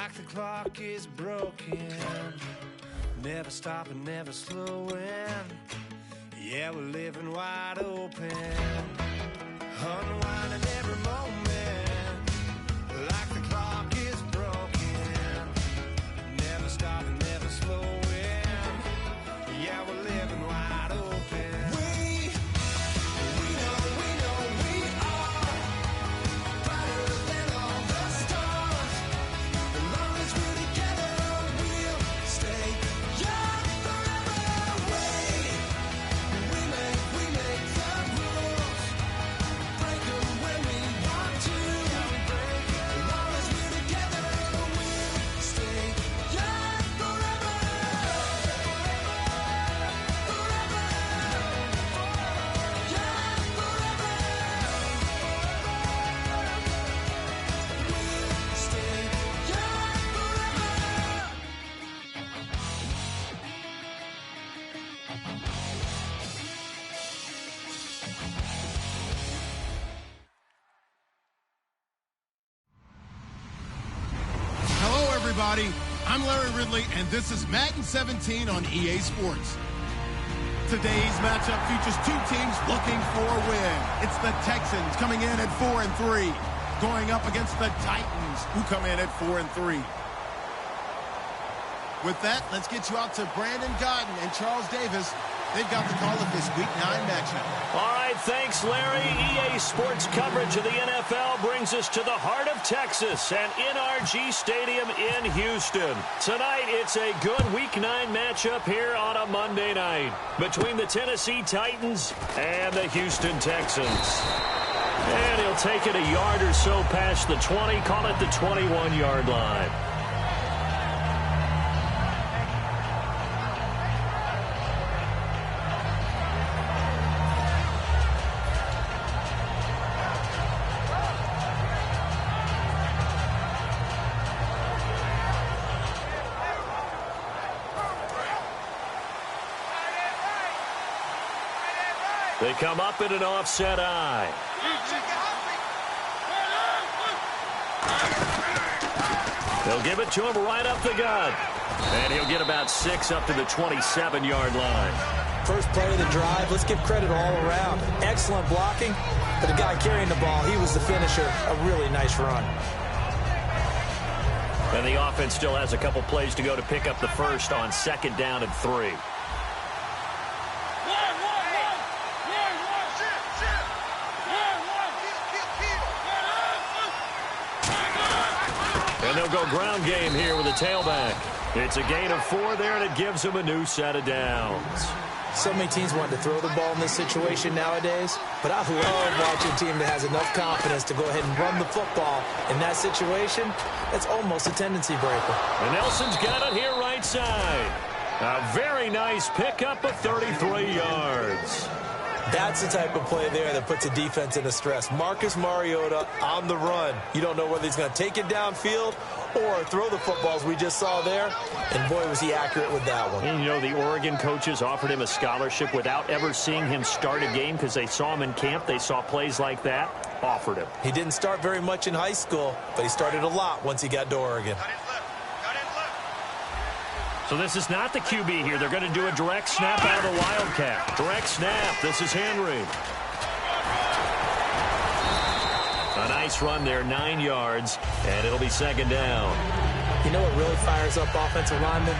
like the clock is broken. Never stopping, never slowing. Yeah, we're living wide open. Unwinding every moment. Like the clock is broken. Never stopping, never slowing. Yeah, we're living wide open. We know we are brighter than all the stars. As long as we're together, we'll stay young forever. We make the rules, break them when we want to. As long as we're together, we'll stay young forever. Forever, young forever. We'll stay young forever. Hello, everybody. I'm Larry Ridley, and this is Madden 17 on EA Sports. Today's matchup features two teams looking for a win. It's the Texans coming in at 4-3, going up against the Titans, who come in at 4-3. With that, let's get you out to Brandon Godden and Charles Davis. They've got the call of this Week 9 matchup. All right, thanks, Larry. EA Sports coverage of the NFL brings us to the heart of Texas and NRG Stadium in Houston. Tonight, it's a good Week 9 matchup here on a Monday night between the Tennessee Titans and the Houston Texans. And he'll take it a yard or so past the 20, call it the 21-yard line. They come up in an offset eye. They'll give it to him right up the gut. And he'll get about 6 up to the 27-yard line. First play of the drive, let's give credit all around. Excellent blocking, but the guy carrying the ball, he was the finisher. A really nice run. And the offense still has a couple plays to go to pick up the first on 2nd down and 3. And they'll go ground game here with a tailback. It's a gain of 4 there, and it gives them a new set of downs. So many teams want to throw the ball in this situation nowadays, but I love watching a team that has enough confidence to go ahead and run the football. In that situation, that's almost a tendency breaker. And Nelson's got it here right side. A very nice pickup of 33 yards. That's the type of play there that puts a defense into stress. Marcus Mariota on the run. You don't know whether he's going to take it downfield or throw the footballs we just saw there. And boy, was he accurate with that one. And you know, the Oregon coaches offered him a scholarship without ever seeing him start a game because they saw him in camp. They saw plays like that, offered him. He didn't start very much in high school, but he started a lot once he got to Oregon. So this is not the QB here. They're going to do a direct snap out of the Wildcat. Direct snap. This is Henry. A nice run there, 9 yards, and it'll be 2nd down. You know what really fires up offensive linemen?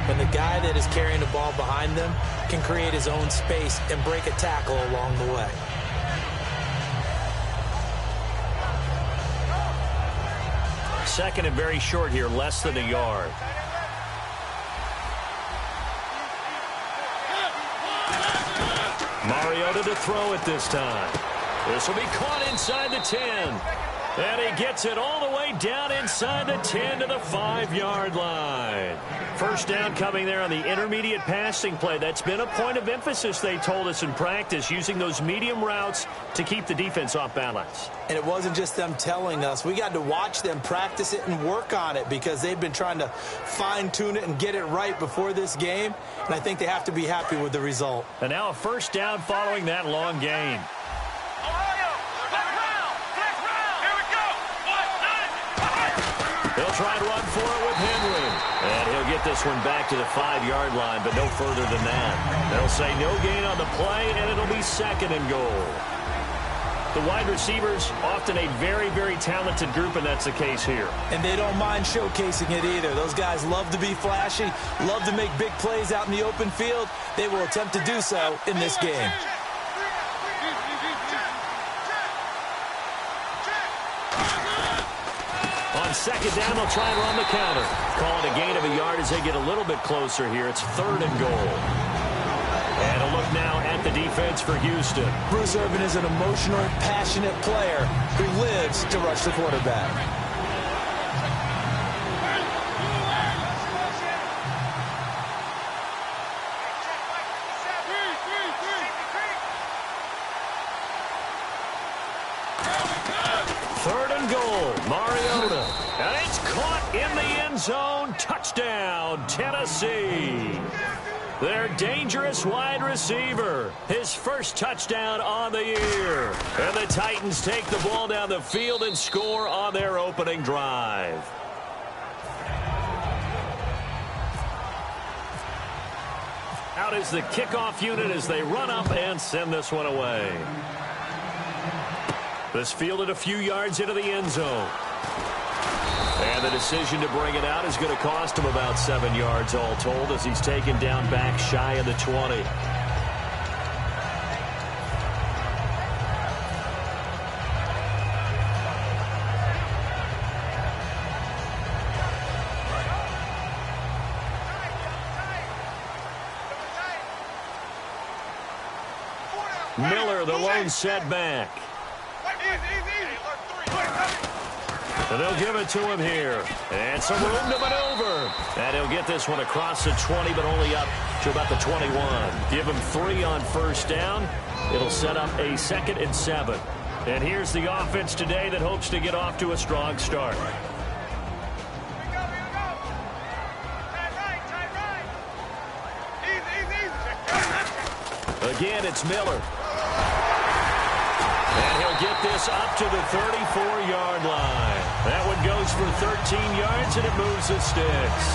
When the guy that is carrying the ball behind them can create his own space and break a tackle along the way. Second and very short here, less than a yard. Mariota to throw it this time. This will be caught inside the 10. And he gets it all the way down inside the 10 to the 5-yard line. First down coming there on the intermediate passing play. That's been a point of emphasis, they told us in practice, using those medium routes to keep the defense off balance. And it wasn't just them telling us. We got to watch them practice it and work on it because they've been trying to fine-tune it and get it right before this game. And I think they have to be happy with the result. And now a first down following that long gain. He'll try and run for it with Henry. And he'll get this one back to the 5-yard line, but no further than that. They'll say no gain on the play, and it'll be 2nd and goal. The wide receivers, often a very, very talented group, and that's the case here. And they don't mind showcasing it either. Those guys love to be flashy, love to make big plays out in the open field. They will attempt to do so in this game. On 2nd down, they'll try and run the counter. Calling a gain of a yard as they get a little bit closer here. It's 3rd and goal. And a look now at the defense for Houston. Bruce Irvin is an emotional, passionate player who lives to rush the quarterback. Third and goal, Mariota. And it's caught in the end zone. Touchdown, Tennessee. Their dangerous wide receiver. His first touchdown on the year. And the Titans take the ball down the field and score on their opening drive. Out is the kickoff unit as they run up and send this one away. This fielded a few yards into the end zone. And the decision to bring it out is going to cost him about 7 yards all told as he's taken down back shy of the 20. Miller, the lone setback. And they'll give it to him here. And some room to maneuver. And he'll get this one across the 20, but only up to about the 21. Give him 3 on first down. It'll set up a 2nd and 7. And here's the offense today that hopes to get off to a strong start. Again, it's Miller. And he'll get this up to the 34-yard line. That one goes for 13 yards, and it moves the sticks.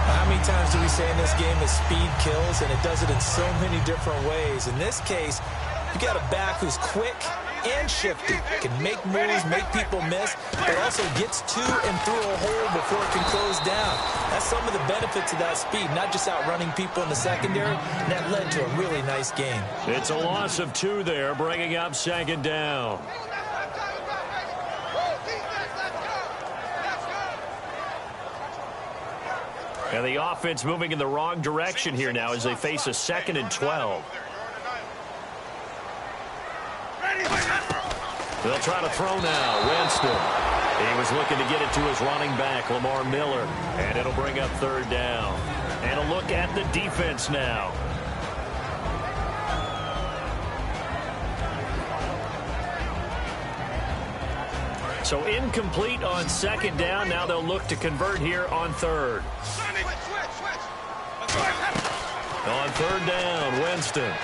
How many times do we say in this game that speed kills, and it does it in so many different ways? In this case, you got a back who's quick and shifty, can make moves, make people miss, but also gets to and through a hole before it can close down. That's some of the benefits of that speed, not just outrunning people in the secondary, and that led to a really nice game. It's a loss of 2 there, bringing up 2nd down. And the offense moving in the wrong direction here now as they face a 2nd and 12. They'll try to throw now. Winston. He was looking to get it to his running back, Lamar Miller. And it'll bring up 3rd down. And a look at the defense now. So incomplete on 2nd down. Now they'll look to convert here on 3rd. On 3rd down, Winston.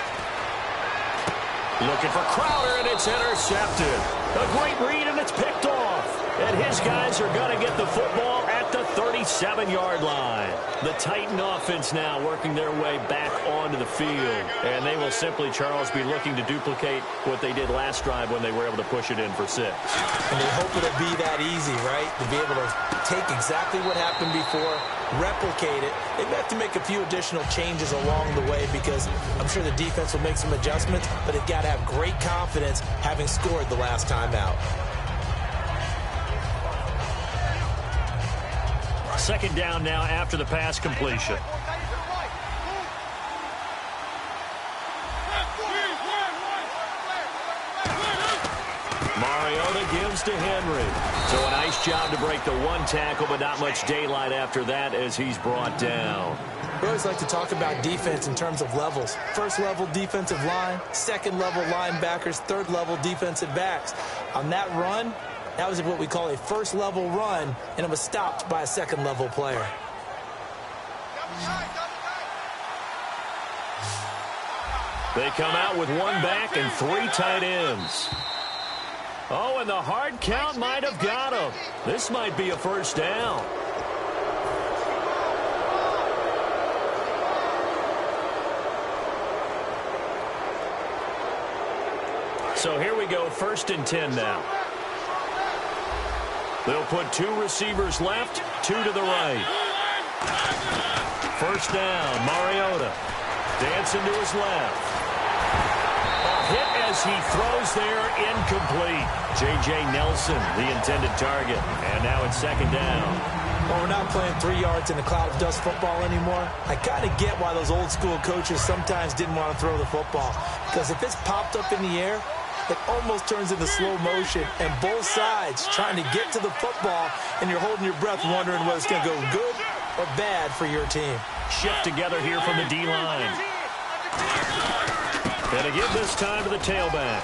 Looking for Crowder, and it's intercepted. A great read, and it's picked off. And his guys are going to get the football at the 37-yard line. The Titan offense now working their way back onto the field. And they will simply, Charles, be looking to duplicate what they did last drive when they were able to push it in for 6. And they hope it'll be that easy, right? To be able to take exactly what happened before, replicate it. They've got to make a few additional changes along the way because I'm sure the defense will make some adjustments, but they've got to have great confidence having scored the last time out. 2nd down now after the pass completion. Mariota gives to Henry. So a nice job to break the 1 tackle, but not much daylight after that as he's brought down. We always like to talk about defense in terms of levels. 1st level defensive line, 2nd level linebackers, 3rd level defensive backs. On that run, that was what we call a 1st level run, and it was stopped by a 2nd level player. They come out with 1 back and 3 tight ends. Oh, and the hard count might have got him. This might be a first down. So here we go, 1st and 10 now. They'll put 2 receivers left, 2 to the right. First down, Mariota. Dancing to his left. A hit as he throws there, incomplete. J.J. Nelson, the intended target. And now it's 2nd down. Well, we're not playing 3 yards in a cloud of dust football anymore. I kind of get why those old school coaches sometimes didn't want to throw the football. Because if it's popped up in the air, it almost turns into slow motion, and both sides trying to get to the football, and you're holding your breath wondering whether it's going to go good or bad for your team. Shift together here from the D-line. Gonna give this time to the tailback.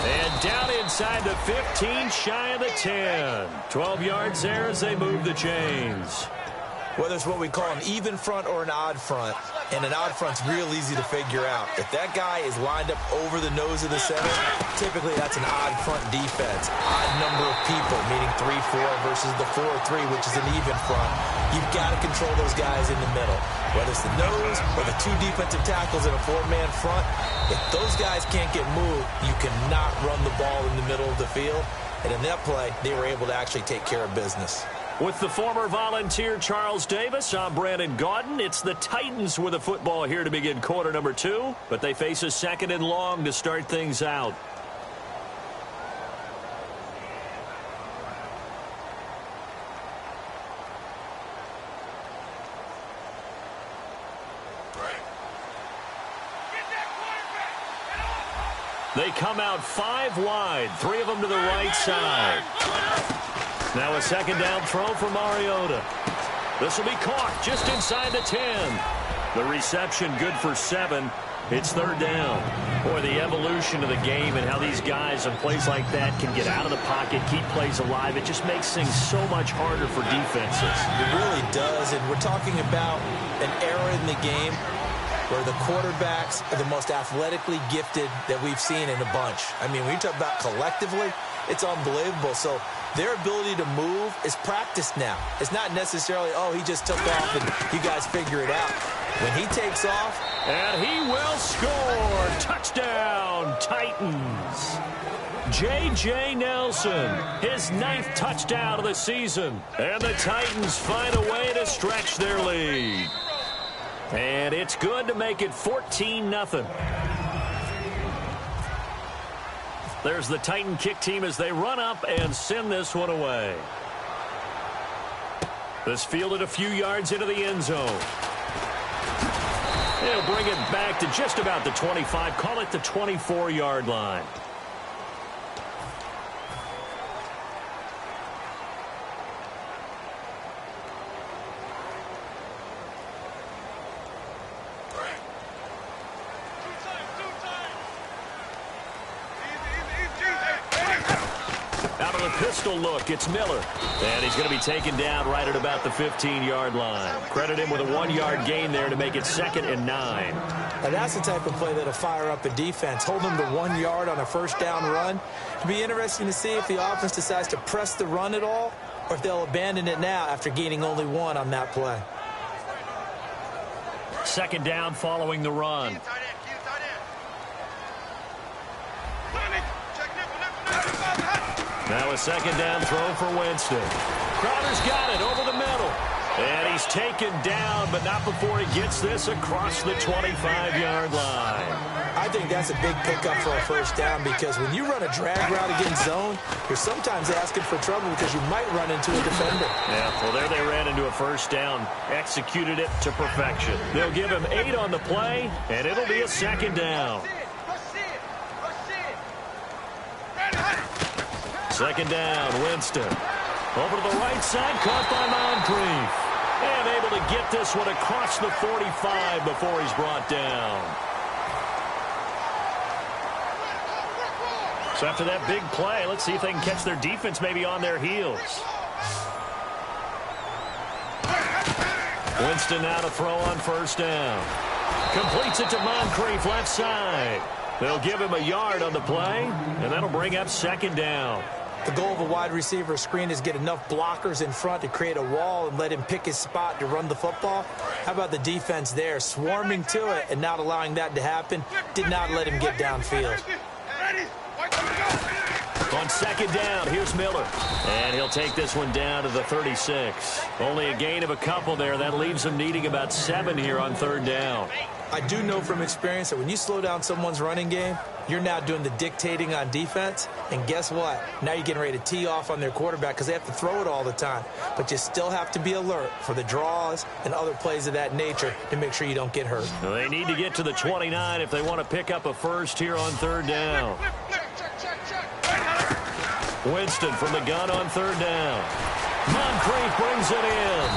And down inside the 15, shy of the 10. 12 yards there as they move the chains. Whether it's what we call an even front or an odd front, and an odd front's real easy to figure out. If that guy is lined up over the nose of the center, typically that's an odd front defense. Odd number of people, meaning 3-4 versus the 4-3, which is an even front. You've got to control those guys in the middle. Whether it's the nose or the 2 defensive tackles in a 4-man front, if those guys can't get moved, you cannot run the ball in the middle of the field. And in that play, they were able to actually take care of business. With the former Volunteer Charles Davis, I'm Brandon Gaudin. It's the Titans with the football here to begin quarter number 2, but they face a 2nd and long to start things out. They come out 5 wide, 3 of them to the right side. Now a 2nd down throw for Mariota. This will be caught just inside the 10. The reception good for 7. It's 3rd down. Boy, the evolution of the game and how these guys in plays like that can get out of the pocket, keep plays alive, it just makes things so much harder for defenses. It really does, and we're talking about an era in the game where the quarterbacks are the most athletically gifted that we've seen in a bunch. I mean, when you talk about collectively, it's unbelievable. So their ability to move is practiced now. It's not necessarily, oh, he just took off and you guys figure it out. When he takes off. And he will score. Touchdown, Titans. J.J. Nelson, his 9th touchdown of the season. And the Titans find a way to stretch their lead. And it's good to make it 14-0. There's the Titan kick team as they run up and send this one away. This fielded a few yards into the end zone. They'll bring it back to just about the 25. Call it the 24-yard line. Pistol look, it's Miller. And he's going to be taken down right at about the 15-yard line. Credit him with a 1-yard gain there to make it 2nd and 9. And that's the type of play that'll fire up a defense. Hold them to 1 yard on a 1st down run. It'll be interesting to see if the offense decides to press the run at all or if they'll abandon it now after gaining only 1 on that play. 2nd down following the run. Now a 2nd down throw for Winston. Crowder's got it over the middle. And he's taken down, but not before he gets this across the 25-yard line. I think that's a big pickup for a 1st down because when you run a drag route against zone, you're sometimes asking for trouble because you might run into a defender. Yeah, well, there they ran into a 1st down, executed it to perfection. They'll give him 8 on the play, and it'll be a 2nd down. 2nd down, Winston. Over to the right side, caught by Moncrief. And able to get this one across the 45 before he's brought down. So after that big play, let's see if they can catch their defense maybe on their heels. Winston now to throw on 1st down. Completes it to Moncrief, left side. They'll give him a yard on the play, and that'll bring up second down. The goal of a wide receiver screen is get enough blockers in front to create a wall and let him pick his spot to run the football. How about the defense there, swarming to it and not allowing that to happen? Did not let him get downfield. On second down, here's Miller. And he'll take this one down to the 36. Only a gain of a couple there. That leaves him needing about 7 here on third down. I do know from experience that when you slow down someone's running game, you're now doing the dictating on defense. And guess what? Now you're getting ready to tee off on their quarterback because they have to throw it all the time. But you still have to be alert for the draws and other plays of that nature to make sure you don't get hurt. They need to get to the 29 if they want to pick up a first here on third down. Winston from the gun on third down. Moncrief brings it in.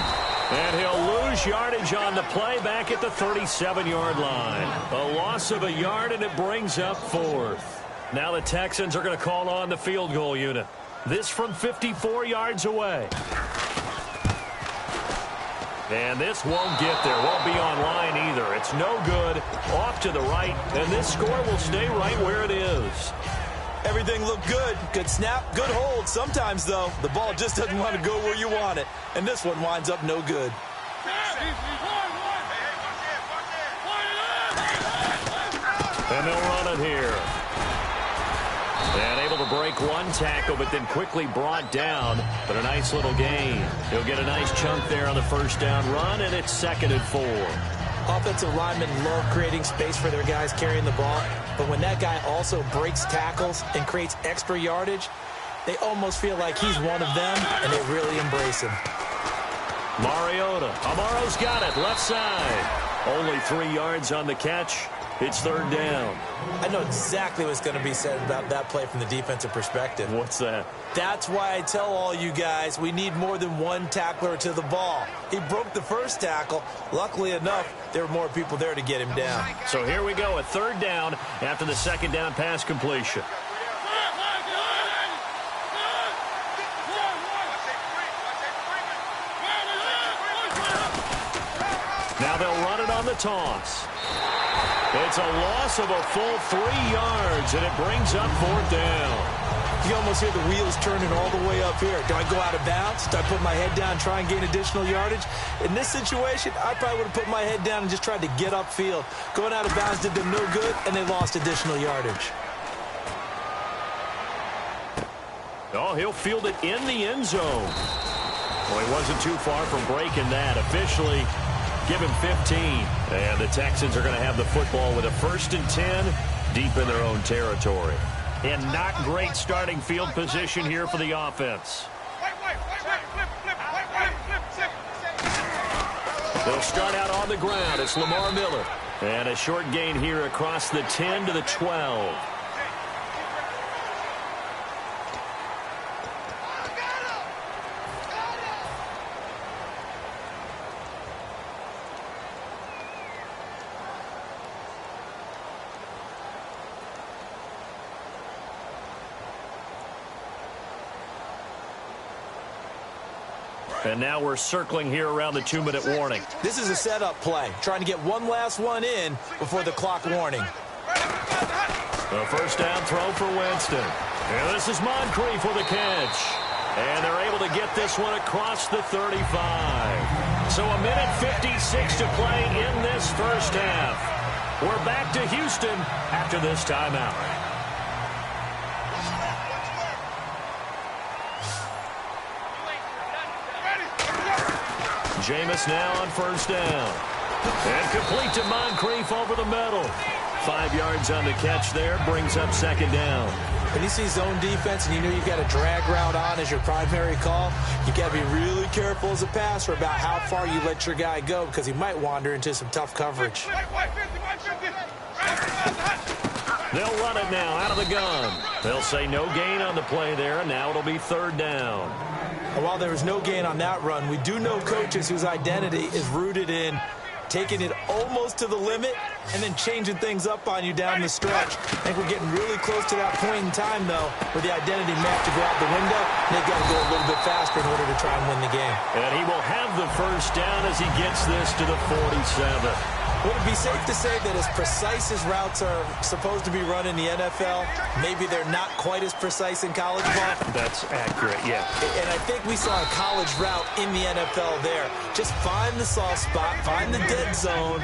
And he'll lose yardage on the play back at the 37-yard line. A loss of a yard, and it brings up fourth. Now the Texans are going to call on the field goal unit. This from 54 yards away. And this won't get there. Won't be on line either. It's no good. Off to the right. And this score will stay right where it is. Everything looked good. Good snap, good hold. Sometimes, though, the ball just doesn't want to go where you want it. And this one winds up no good. And they'll run it here. And able to break one tackle, but then quickly brought down. But a nice little gain. He'll get a nice chunk there on the first down run, and it's 2nd and 4. Offensive linemen love creating space for their guys carrying the ball. But when that guy also breaks tackles and creates extra yardage, they almost feel like he's one of them, and they really embrace him. Mariota. Amaro's got it. Left side. Only 3 yards on the catch. It's third down. I know exactly what's going to be said about that play from the defensive perspective. What's that? That's why I tell all you guys we need more than one tackler to the ball. He broke the first tackle. Luckily enough, there were more people there to get him down. So here we go, a third down after the second down pass completion. Now they'll run it on the toss. It's a loss of a full 3 yards, and it brings up fourth down. You almost hear the wheels turning all the way up here. Do I go out of bounds? Do I put my head down and try and gain additional yardage? In this situation, I probably would have put my head down and just tried to get upfield. Going out of bounds did them no good, and they lost additional yardage. Oh, he'll field it in the end zone. Well, he wasn't too far from breaking that. Officially, give him 15. And the Texans are going to have the football with a 1st and 10 deep in their own territory. And not great starting field position here for the offense. They'll start out on the ground. It's Lamar Miller. And a short gain here across the 10 to the 12. And now we're circling here around the 2-minute warning. This is a setup play, trying to get one last one in before the clock warning. A first down throw for Winston. And this is Moncrief with a catch. And they're able to get this one across the 35. So a minute 56 to play in this first half. We're back to Houston after this timeout. Jameis now on first down. And complete to Moncrief over the middle. 5 yards on the catch there. Brings up second down. When you see zone defense and you know you've got a drag route on as your primary call, you got to be really careful as a passer about how far you let your guy go because he might wander into some tough coverage. They'll run it now out of the gun. They'll say no gain on the play there, and now it'll be third down. And while there was no gain on that run, we do know coaches whose identity is rooted in taking it almost to the limit and then changing things up on you down the stretch. I think we're getting really close to that point in time, though, where the identity may have to go out the window, and they've got to go a little bit faster in order to try and win the game. And he will have the first down as he gets this to the 47. Would it be safe to say that as precise as routes are supposed to be run in the NFL, maybe they're not quite as precise in college ball? That's accurate, yeah. And I think we saw a college route in the NFL there. Just find the soft spot, find the dead zone,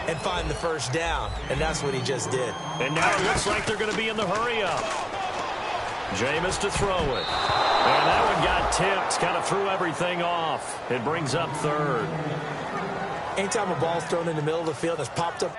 and find the first down. And that's what he just did. And now it looks like they're going to be in the hurry-up. Jameis to throw it. And that one got tipped, kind of threw everything off. It brings up third. Anytime a ball's thrown in the middle of the field and it's popped up,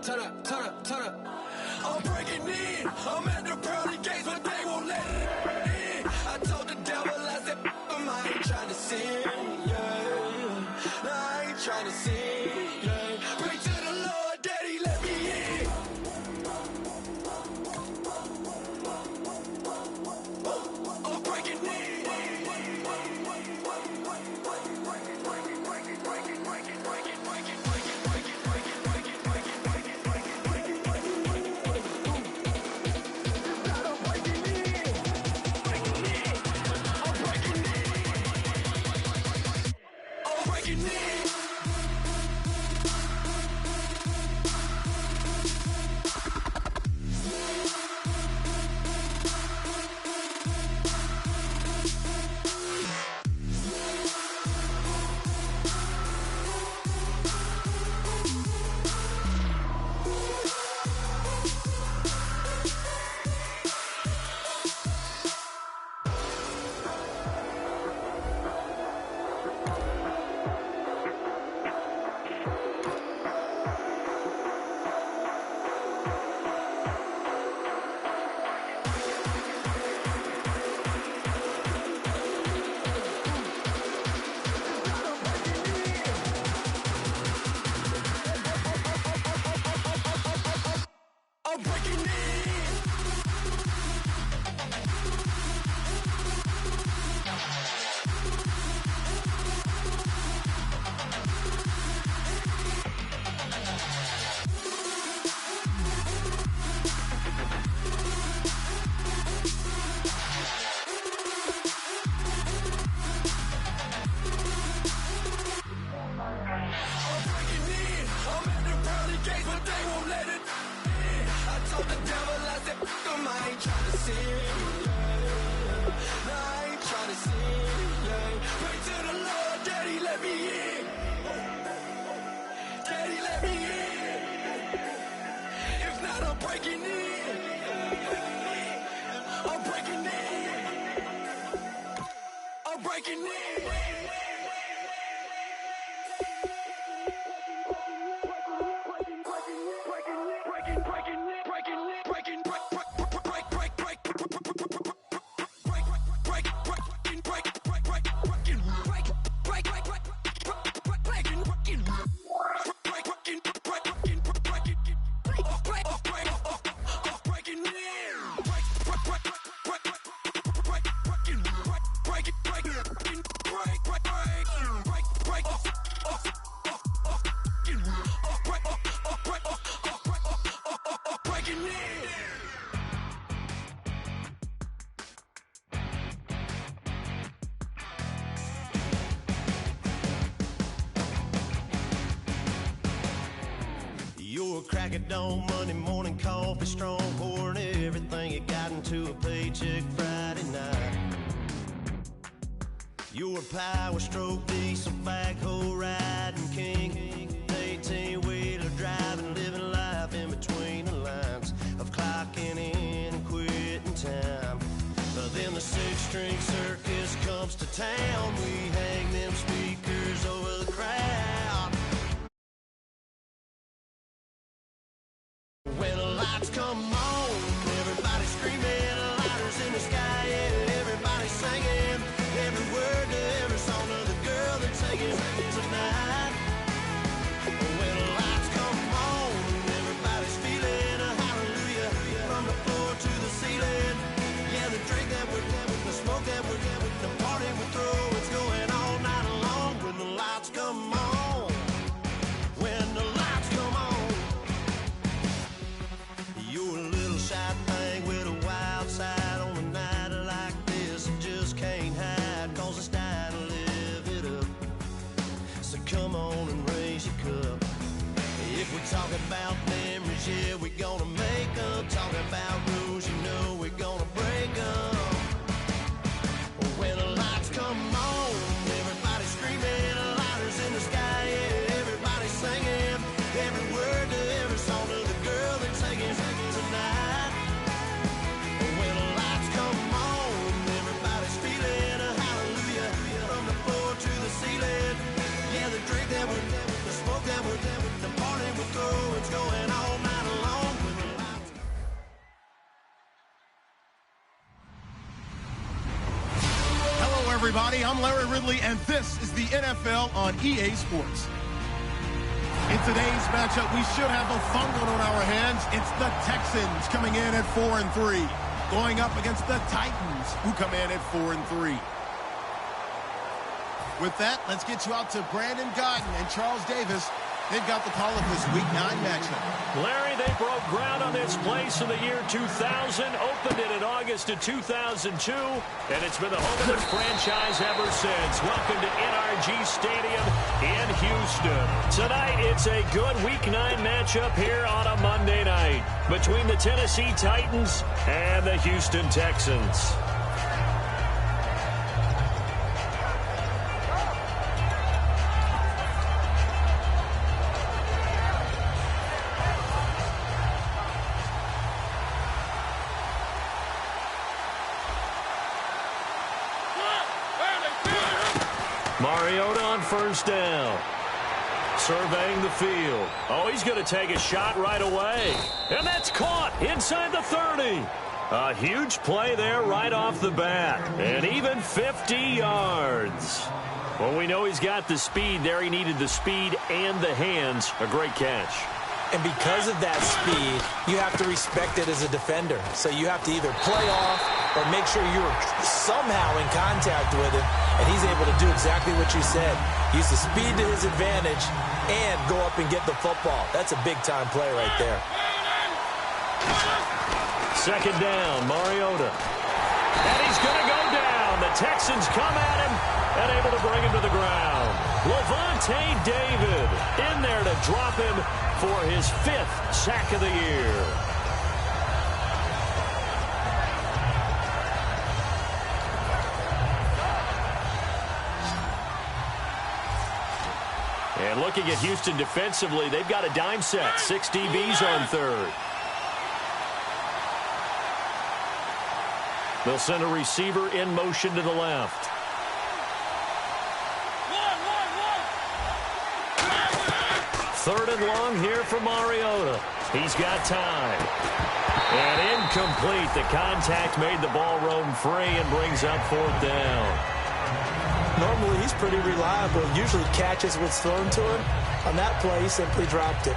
Turn up. I'm breaking in. I'm at the pearly gates, but they won't let it in. I told the devil, I said, I ain't trying to sin, yeah. No, I ain't trying to sin, yeah. Pray to the Lord, Daddy, let me in. I'm breaking in. You're a crack at dawn, Monday morning coffee, strong pouring everything you got into a paycheck Friday night. You're a power stroke, diesel backhoe riding king, 18-wheeler driving, living life in between the lines of clocking in and quitting time. But then the six-string circus comes to town, we hang them speakers over the crowd. When the lights everybody. I'm Larry Ridley, and this is the NFL on EA Sports. In today's matchup, we should have a fun one on our hands. It's the Texans coming in at 4-3, going up against the Titans, who come in at 4-3. With that, let's get you out to Brandon Guyton and Charles Davis. They've got the call of this Week 9 matchup. Larry, they broke ground on this place in the year 2000, opened it in August of 2002, and it's been the home of the franchise ever since. Welcome to NRG Stadium in Houston. Tonight, it's a good Week 9 matchup here on a Monday night between the Tennessee Titans and the Houston Texans. Mariota on first down. Surveying the field. Oh, he's going to take a shot right away. And that's caught inside the 30. A huge play there right off the bat. And even 50 yards. Well, we know he's got the speed there. He needed the speed and the hands. A great catch. And because of that speed, you have to respect it as a defender. So you have to either play off or make sure you're somehow in contact with him. And he's able to do exactly what you said. Use the speed to his advantage and go up and get the football. That's a big-time play right there. Second down, Mariota. And he's going to go down. The Texans come at him and able to bring him to the ground. Levante David in there to drop him for his 5th sack of the year. And looking at Houston defensively, they've got a dime set. 6 DBs on third. They'll send a receiver in motion to the left. Third and long here for Mariota. He's got time. And incomplete. The contact made the ball roam free and brings up 4th down. Normally, he's pretty reliable. Usually catches what's thrown to him. On that play, he simply dropped it.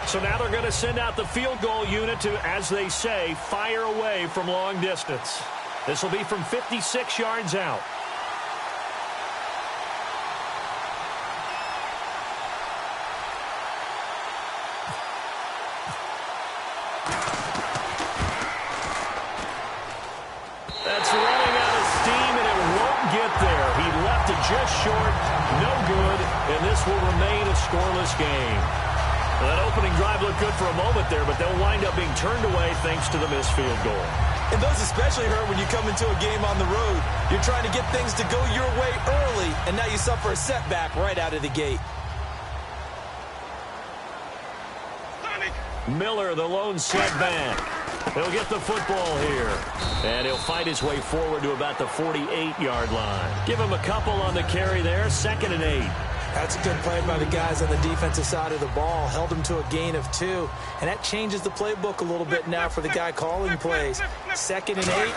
So now they're going to send out the field goal unit to, as they say, fire away from long distance. This will be from 56 yards out. That's running out of steam, and it won't get there. He left it just short, no good, and this will remain a scoreless game. Well, that opening drive looked good for a moment there, but they'll wind up being turned away thanks to the missed field goal. And those especially hurt when you come into a game on the road. You're trying to get things to go your way early, and now you suffer a setback right out of the gate. Miller, the lone setback. He'll get the football here. And he'll fight his way forward to about the 48-yard line. Give him a couple on the carry there. 2nd and 8. That's a good play by the guys on the defensive side of the ball. Held him to a gain of 2. And that changes the playbook a little bit now for the guy calling plays. 2nd and 8.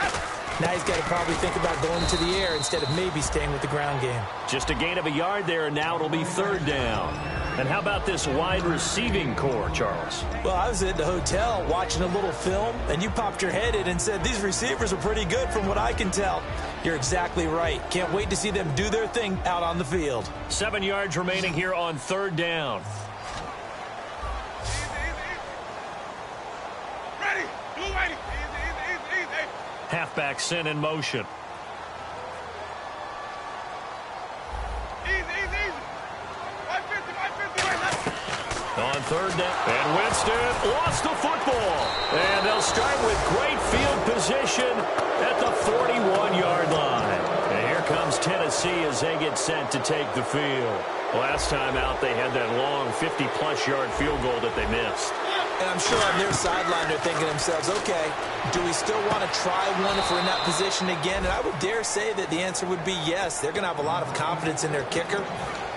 Now he's got to probably think about going to the air instead of maybe staying with the ground game. Just a gain of a yard there, and now it'll be 3rd down. And how about this wide receiving core, Charles? Well, I was at the hotel watching a little film, and you popped your head in and said, these receivers are pretty good from what I can tell. You're exactly right. Can't wait to see them do their thing out on the field. 7 yards remaining here on 3rd down. Ready. Halfback sent in motion. On 3rd down, and Winston lost the football. And they'll start with great field position at the 41-yard line. And here comes Tennessee as they get set to take the field. Last time out, they had that long 50-plus yard field goal that they missed. And I'm sure on their sideline, they're thinking to themselves, okay, do we still want to try one if we're in that position again? And I would dare say that the answer would be yes. They're going to have a lot of confidence in their kicker.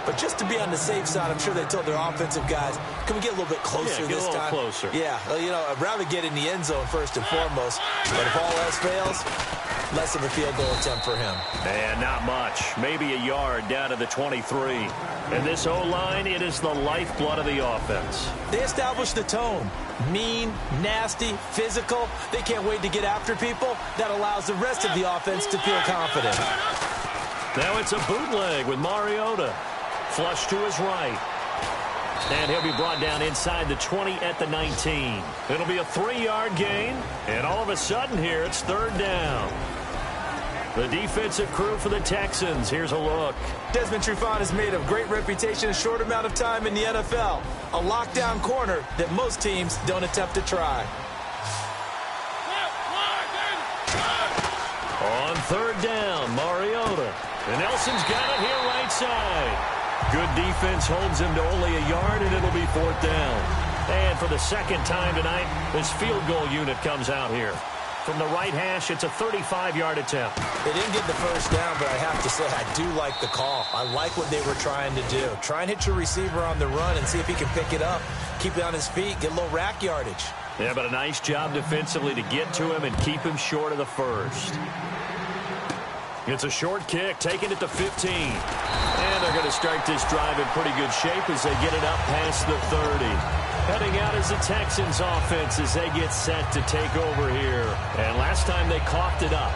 But just to be on the safe side, I'm sure they told their offensive guys, can we get a little bit closer this time? Yeah, get a little closer. Yeah, well, you know, I'd rather get in the end zone first and foremost. But if all else fails, less of a field goal attempt for him. And not much. Maybe a yard down to the 23. And this O-line, it is the lifeblood of the offense. They established the tone. Mean, nasty, physical. They can't wait to get after people. That allows the rest of the offense to feel confident. Now it's a bootleg with Mariota. Flush to his right. And he'll be brought down inside the 20 at the 19. It'll be a 3-yard gain. And all of a sudden here, it's 3rd down. The defensive crew for the Texans. Here's a look. Desmond Trufant has made a great reputation in a short amount of time in the NFL. A lockdown corner that most teams don't attempt to try. On 3rd down, Mariota. And Nelson's got it here right side. Good defense holds him to only a yard, and it'll be 4th down. And for the second time tonight, this field goal unit comes out here. From the right hash, it's a 35-yard attempt. They didn't get the first down, but I have to say, I do like the call. I like what they were trying to do. Try and hit your receiver on the run and see if he can pick it up. Keep it on his feet, get a little rack yardage. Yeah, but a nice job defensively to get to him and keep him short of the first. It's a short kick, taking it to 15. And they're going to start this drive in pretty good shape as they get it up past the 30. Heading out is the Texans offense as they get set to take over here. And last time they coughed it up,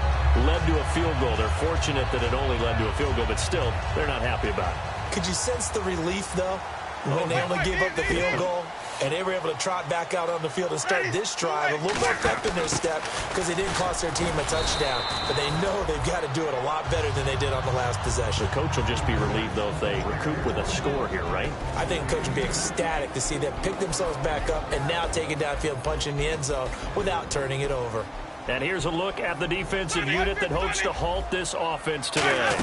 led to a field goal. They're fortunate that it only led to a field goal, but still, they're not happy about it. Could you sense the relief, though, when they only gave up the field goal? And they were able to trot back out on the field and start this drive. A little more pep in their step because they didn't cost their team a touchdown. But they know they've got to do it a lot better than they did on the last possession. The coach will just be relieved, though, if they recoup with a score here, right? I think the coach will be ecstatic to see them pick themselves back up and now take it downfield and punch in the end zone without turning it over. And here's a look at the defensive unit that hopes to halt this offense today.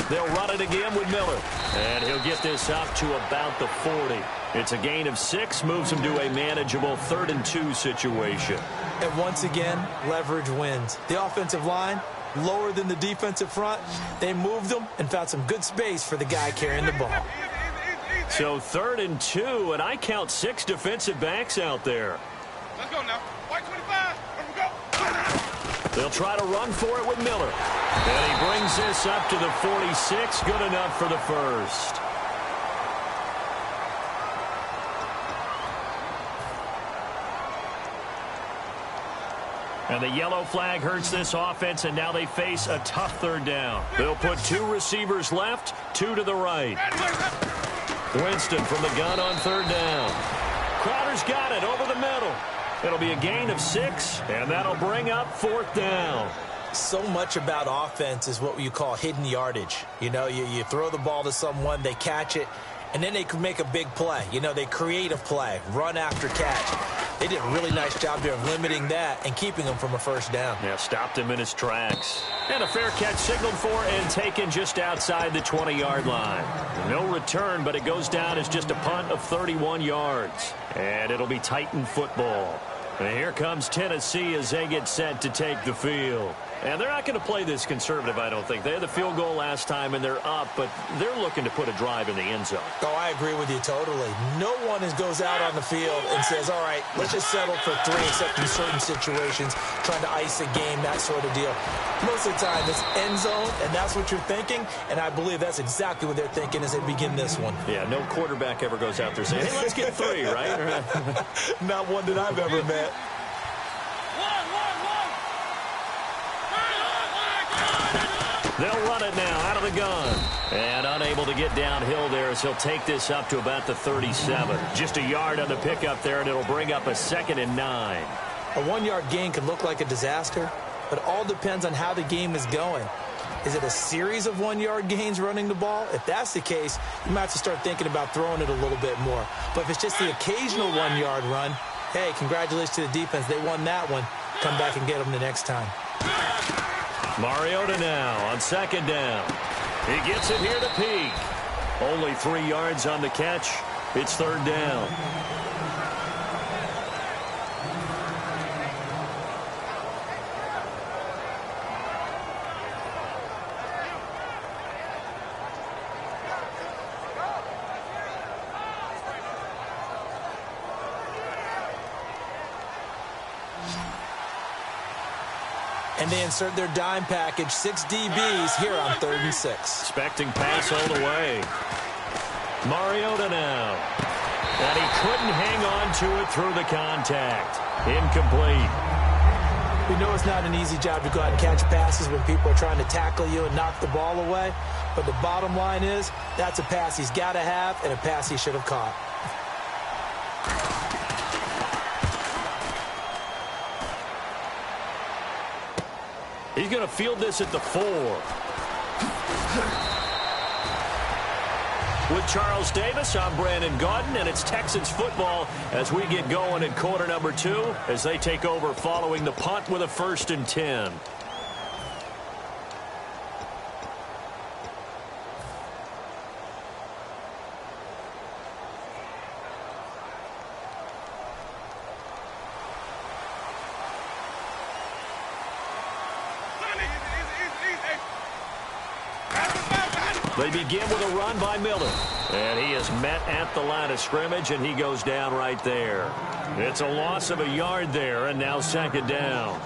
They'll run it again with Miller. And he'll get this up to about the 40. It's a gain of 6, moves him to a manageable 3rd and 2 situation. And once again, leverage wins. The offensive line, lower than the defensive front. They moved them and found some good space for the guy carrying the ball. So 3rd and 2, and I count 6 defensive backs out there. Let's go now. White 25. Let's go. They'll try to run for it with Miller. And he brings this up to the 46. Good enough for the first. And the yellow flag hurts this offense, and now they face a tough 3rd down. They'll put 2 receivers left, 2 to the right. Winston from the gun on 3rd down. Crowder's got it over the middle. It'll be a gain of 6, and that'll bring up 4th down. So much about offense is what you call hidden yardage. You know, you throw the ball to someone, they catch it, and then they can make a big play. You know, they create a play, run after catch. They did a really nice job there of limiting that and keeping him from a 1st down. Yeah, stopped him in his tracks. And a fair catch signaled for and taken just outside the 20-yard line. No return, but it goes down as just a punt of 31 yards. And it'll be Titan football. And here comes Tennessee as they get set to take the field. And they're not going to play this conservative, I don't think. They had the field goal last time, and they're up, but they're looking to put a drive in the end zone. Oh, I agree with you totally. No one goes out on the field and says, all right, let's just settle for 3, except in certain situations, trying to ice a game, that sort of deal. Most of the time, it's end zone, and that's what you're thinking, and I believe that's exactly what they're thinking as they begin this one. Yeah, no quarterback ever goes out there saying, hey, let's get 3, right? Not one that I've ever met. They'll run it now out of the gun. And unable to get downhill there as he'll take this up to about the 37. Just a yard on the pickup there, and it'll bring up a 2nd and 9. A 1-yard gain could look like a disaster, but it all depends on how the game is going. Is it a series of 1-yard gains running the ball? If that's the case, you might have to start thinking about throwing it a little bit more. But if it's just the occasional 1-yard run, hey, congratulations to the defense. They won that one. Come back and get them the next time. Mariota now on 2nd down. He gets it here to Peak. Only 3 yards on the catch. It's 3rd down. And they insert their dime package, 6 DBs here on 3rd and 6. Expecting pass all the way. Mariota now. And he couldn't hang on to it through the contact. Incomplete. We know it's not an easy job to go out and catch passes when people are trying to tackle you and knock the ball away. But the bottom line is, that's a pass he's got to have and a pass he should have caught. He's going to field this at the 4. With Charles Davis, I'm Brandon Gaudin, and it's Texans football as we get going in quarter number 2 as they take over following the punt with a 1st and 10. They begin with a run by Miller. And he is met at the line of scrimmage, and he goes down right there. It's a loss of a yard there, and now 2nd down.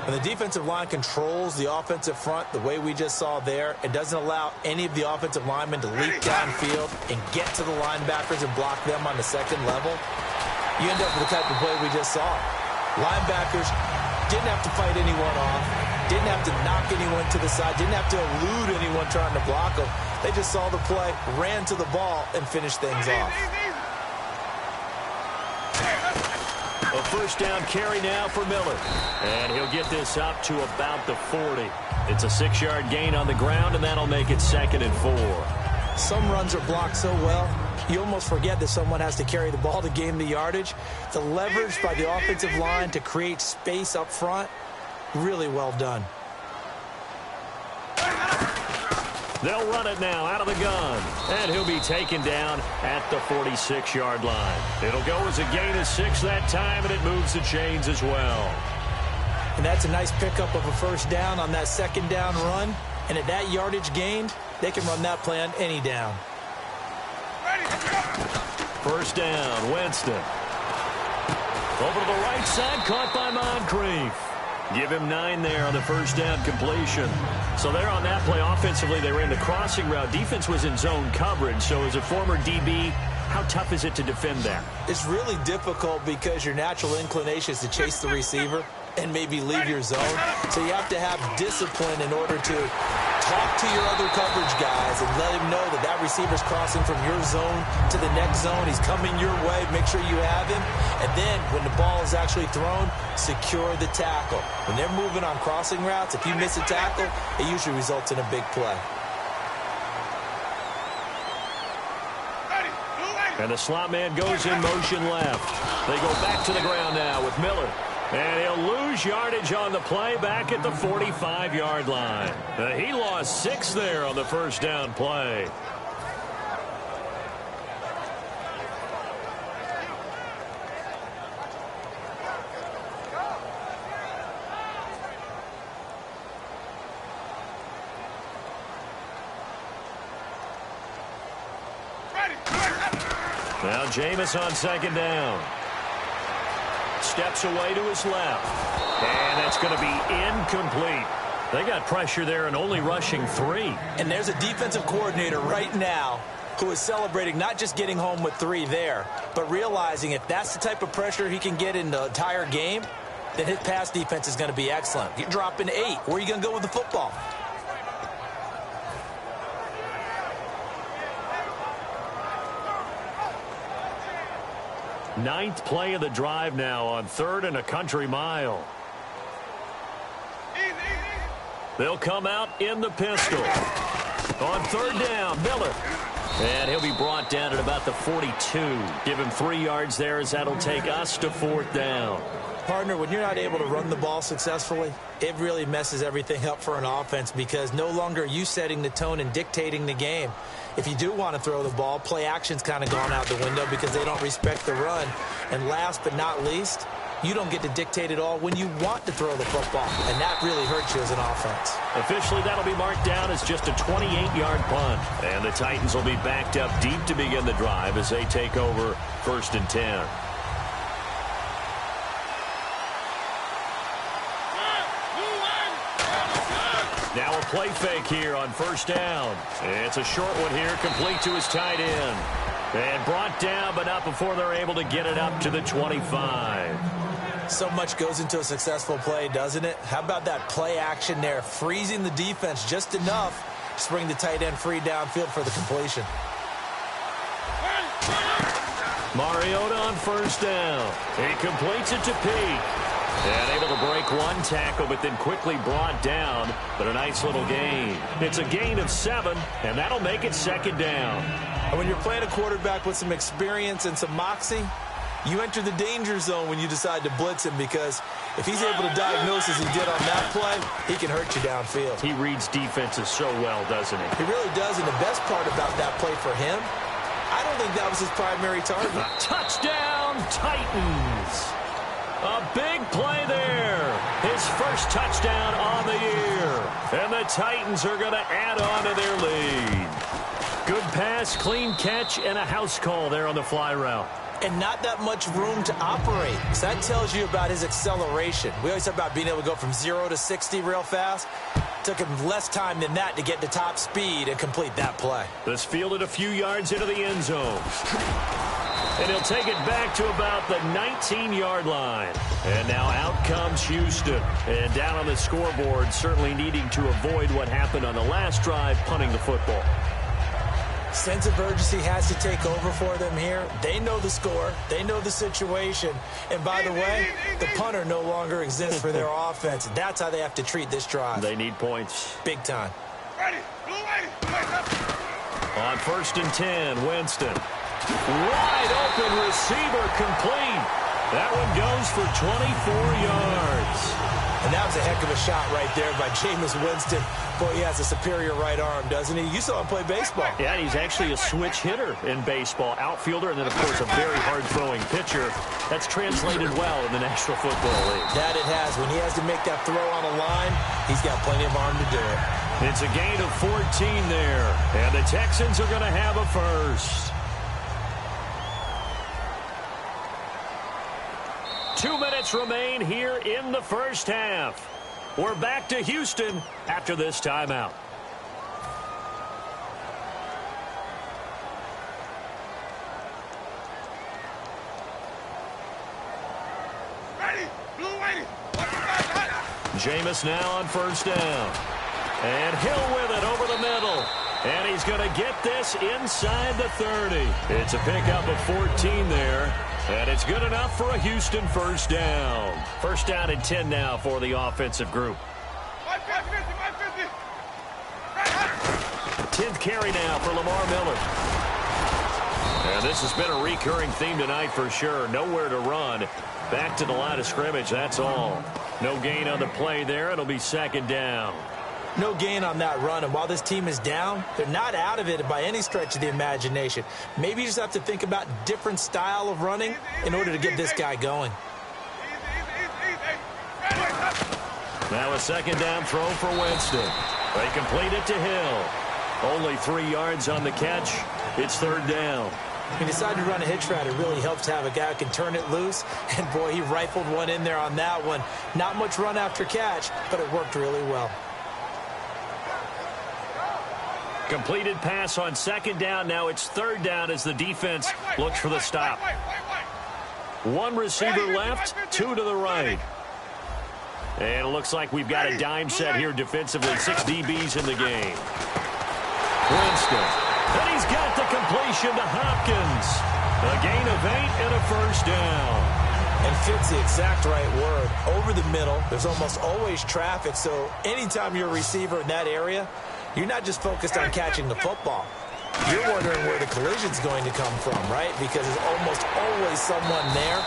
And the defensive line controls the offensive front the way we just saw there. It doesn't allow any of the offensive linemen to leap downfield and get to the linebackers and block them on the 2nd level. You end up with the type of play we just saw. Linebackers didn't have to fight anyone off, didn't have to knock anyone to the side, didn't have to elude anyone trying to block them. They just saw the play, ran to the ball, and finished things off. A 1st down carry now for Miller. And he'll get this up to about the 40. It's a 6-yard gain on the ground, and that'll make it 2nd and 4. Some runs are blocked so well, you almost forget that someone has to carry the ball to gain the yardage. The leverage by the offensive line to create space up front, really well done. They'll run it now out of the gun. And he'll be taken down at the 46-yard line. It'll go as a gain of 6 that time, and it moves the chains as well. And that's a nice pickup of a 1st down on that 2nd down run. And at that yardage gained, they can run that play on any down. 1st down, Winston. Over to the right side, caught by Moncrief. Give him 9 there on the 1st down completion. So there on that play, offensively, they ran the crossing route. Defense was in zone coverage. So as a former DB, how tough is it to defend that? It's really difficult because your natural inclination is to chase the receiver and maybe leave your zone. So you have to have discipline in order to talk to your other coverage guys and let him know that that receiver's crossing from your zone to the next zone. He's coming your way. Make sure you have him. And then when the ball is actually thrown, secure the tackle. When they're moving on crossing routes, if you miss a tackle, it usually results in a big play. And the slot man goes in motion left. They go back to the ground now with Miller. And he'll lose yardage on the play back at the 45-yard line. He lost 6 there on the 1st down play. Now Jameis on 2nd down. Steps away to his left. And that's going to be incomplete. They got pressure there and only rushing 3. And there's a defensive coordinator right now who is celebrating not just getting home with 3 there, but realizing if that's the type of pressure he can get in the entire game, then his pass defense is going to be excellent. You're dropping 8. Where are you going to go with the football? Ninth play of the drive now on 3rd and a country mile. They'll come out in the pistol. On 3rd down, Miller. And he'll be brought down at about the 42. Give him 3 yards there as that'll take us to 4th down. Partner, when you're not able to run the ball successfully, it really messes everything up for an offense because no longer are you setting the tone and dictating the game. If you do want to throw the ball, play action's kind of gone out the window because they don't respect the run. And last but not least, you don't get to dictate it all when you want to throw the football. And that really hurts you as an offense. Officially, that'll be marked down as just a 28-yard punt. And the Titans will be backed up deep to begin the drive as they take over 1st and 10. Now a play fake here on first down. It's a short one here, complete to his tight end. And brought down, but not before they're able to get it up to the 25. So much goes into a successful play, doesn't it? How about that play action there, freezing the defense just enough to bring the tight end free downfield for the completion. Mariota on first down. He completes it to Peak. And able to break one tackle, but then quickly brought down. But a nice little gain. It's a gain of 7, and that'll make it second down. And when you're playing a quarterback with some experience and some moxie, you enter the danger zone when you decide to blitz him, because if he's able to diagnose as he did on that play, he can hurt you downfield. He reads defenses so well, doesn't he? He really does, and the best part about that play for him, I don't think that was his primary target. Touchdown, Titans! A big play there. His first touchdown on the year. And the Titans are going to add on to their lead. Good pass, clean catch, and a house call there on the fly route. And not that much room to operate. So that tells you about his acceleration. We always talk about being able to go from 0 to 60 real fast. Took him less time than that to get to top speed and complete that play. This fielded a few yards into the end zone. And he'll take it back to about the 19-yard line. And now out comes Houston. And down on the scoreboard, certainly needing to avoid what happened on the last drive, punting the football. Sense of urgency has to take over for them here. They know the score. They know the situation. And by the way, the punter no longer exists for their offense. That's how they have to treat this drive. They need points. Big time. On first and 10, Winston. Wide open receiver complete. That one goes for 24 yards. And that was a heck of a shot right there by Jameis Winston. Boy, he has a superior right arm, doesn't he? You saw him play baseball. Yeah, he's actually a switch hitter in baseball. Outfielder, and then, of course, a very hard-throwing pitcher. That's translated well in the National Football League. That it has. When he has to make that throw on a line, he's got plenty of arm to do it. It's a gain of 14 there. And the Texans are going to have a first. 2 minutes remain here in the first half. We're back to Houston after this timeout. Jameis now on first down. And Hill with it over the middle. And he's going to get this inside the 30. It's a pickup of 14 there. And it's good enough for a Houston first down. First down and 10 now for the offensive group. 10th carry now for Lamar Miller. And this has been a recurring theme tonight for sure. Nowhere to run. Back to the line of scrimmage, that's all. No gain on the play there. It'll be second down. No gain on that run, and while this team is down, they're not out of it by any stretch of the imagination. Maybe you just have to think about different style of running in order to get this guy going. Now a second down throw for Winston. They complete it to Hill. Only 3 yards on the catch. It's third down. When you decide to run a hitch route, it really helps to have a guy who can turn it loose. And, boy, he rifled one in there on that one. Not much run after catch, but it worked really well. Completed pass on second down. Now it's third down as the defense looks for the stop. One receiver left, 2 to the right. And it looks like we've got a dime set here defensively. 6 DBs in the game. Winston. And he's got the completion to Hopkins. A gain of 8 and a first down. And fits the exact right word. Over the middle, there's almost always traffic. So anytime you're a receiver in that area, you're not just focused on catching the football. You're wondering where the collision's going to come from, right? Because there's almost always someone there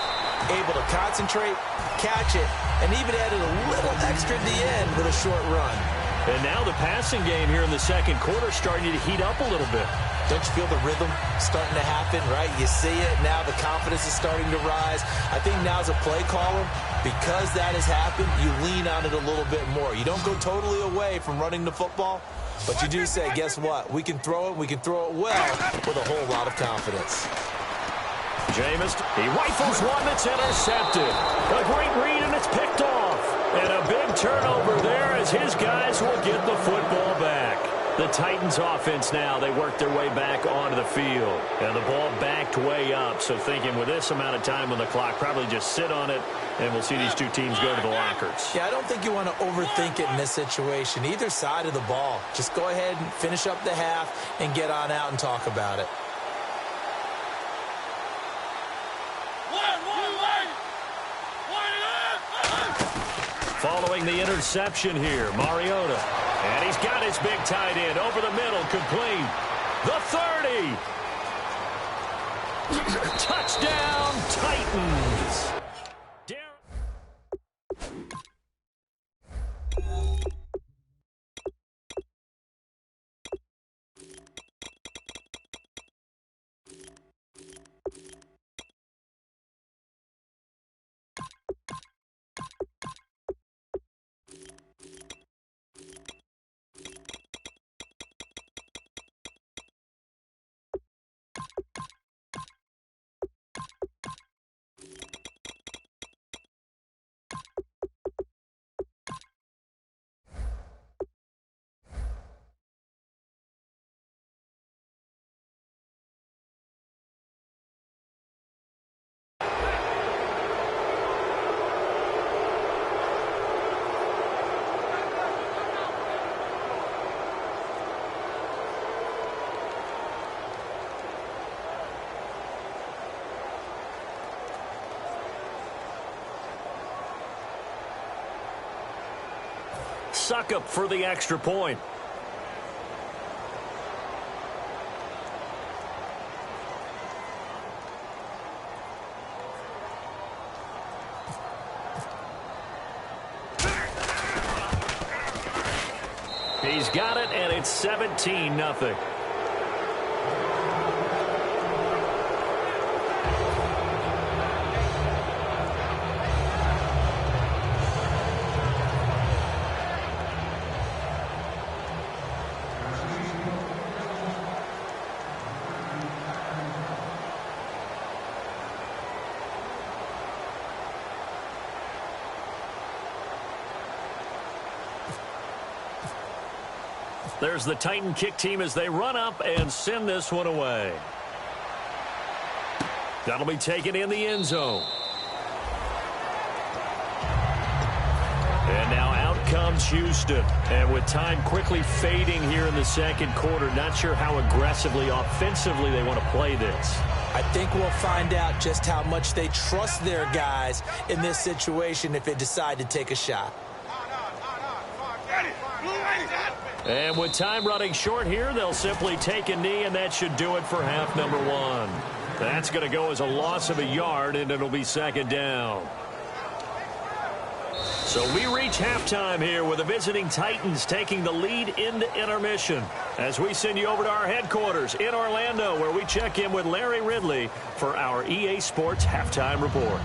able to concentrate, catch it, and even added a little extra at the end with a short run. And now the passing game here in the second quarter starting to heat up a little bit. Don't you feel the rhythm starting to happen, right? You see it. Now the confidence is starting to rise. I think now as a play caller, because that has happened, you lean on it a little bit more. You don't go totally away from running the football, but you do say, guess what? We can throw it. We can throw it well with a whole lot of confidence. Jameis, he rifles one that's intercepted. A great read, and it's picked off. And a big turnover there as his guys will get the football back. The Titans offense now, they work their way back onto the field. And the ball backed way up. So thinking with this amount of time on the clock, probably just sit on it, and we'll see these two teams go to the lockers. Yeah, I don't think you want to overthink it in this situation. Either side of the ball. Just go ahead and finish up the half and get on out and talk about it. Following the interception here, Mariota. And he's got his big tight end over the middle, complete. The 30. Touchdown, Titans. Suck up for the extra point. He's got it, and it's 17-0. There's the Titan kick team as they run up and send this one away. That'll be taken in the end zone. And now out comes Houston. And with time quickly fading here in the second quarter, not sure how aggressively, offensively they want to play this. I think we'll find out just how much they trust their guys in this situation if they decide to take a shot. And with time running short here, they'll simply take a knee, and that should do it for half number one. That's going to go as a loss of a yard, and it'll be second down. So we reach halftime here with the visiting Titans taking the lead into intermission as we send you over to our headquarters in Orlando, where we check in with Larry Ridley for our EA Sports Halftime Report.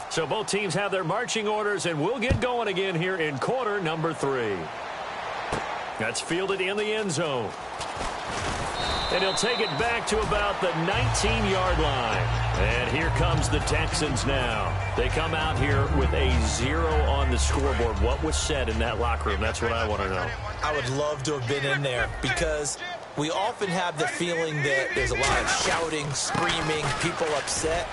So both teams have their marching orders, and we'll get going again here in quarter number 3. That's fielded in the end zone. And he'll take it back to about the 19-yard line. And here comes the Texans now. They come out here with a 0 on the scoreboard. What was said in that locker room? That's what I want to know. I would love to have been in there because we often have the feeling that there's a lot of shouting, screaming, people upset.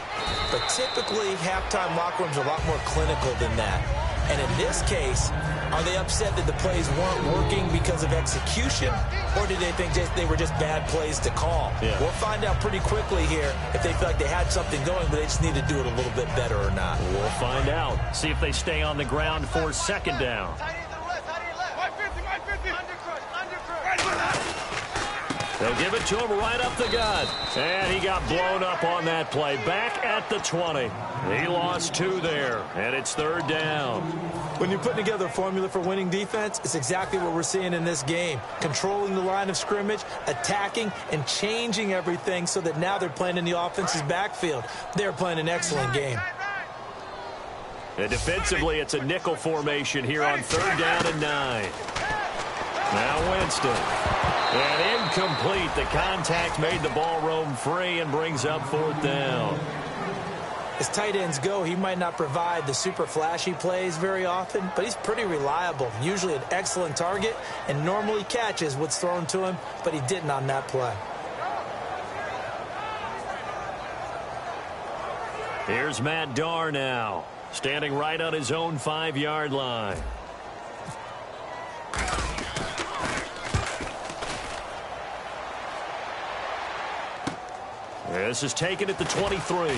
But typically, halftime locker rooms are a lot more clinical than that. And in this case, are they upset that the plays weren't working because of execution, or did they think they were just bad plays to call? Yeah. We'll find out pretty quickly here if they feel like they had something going, but they just need to do it a little bit better or not. We'll find out. See if they stay on the ground for second down. They'll give it to him right up the gut. And he got blown up on that play. Back at the 20. He lost 2 there, and it's third down. When you're putting together a formula for winning defense, it's exactly what we're seeing in this game. Controlling the line of scrimmage, attacking, and changing everything so that now they're playing in the offense's backfield. They're playing an excellent game. And defensively, it's a nickel formation here on 3rd down and 9. Now Winston. And incomplete. The contact made the ball roam free and brings up 4th down. As tight ends go, he might not provide the super flashy plays very often, but he's pretty reliable. Usually an excellent target and normally catches what's thrown to him, but he didn't on that play. Here's Matt Darr now, standing right on his own 5-yard line. This is taken at the 23.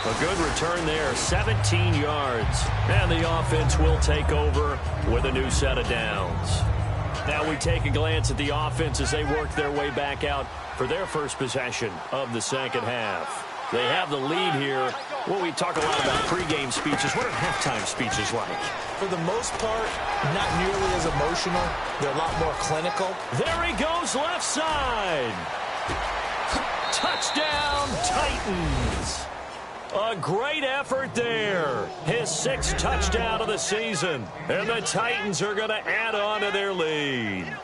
A good return there, 17 yards. And the offense will take over with a new set of downs. Now we take a glance at the offense as they work their way back out for their first possession of the second half. They have the lead here. Well, we talk a lot about pregame speeches. What are halftime speeches like? For the most part, not nearly as emotional. They're a lot more clinical. There he goes, left side. Touchdown, Titans. A great effort there. His 6th touchdown of the season. And the Titans are going to add on to their lead.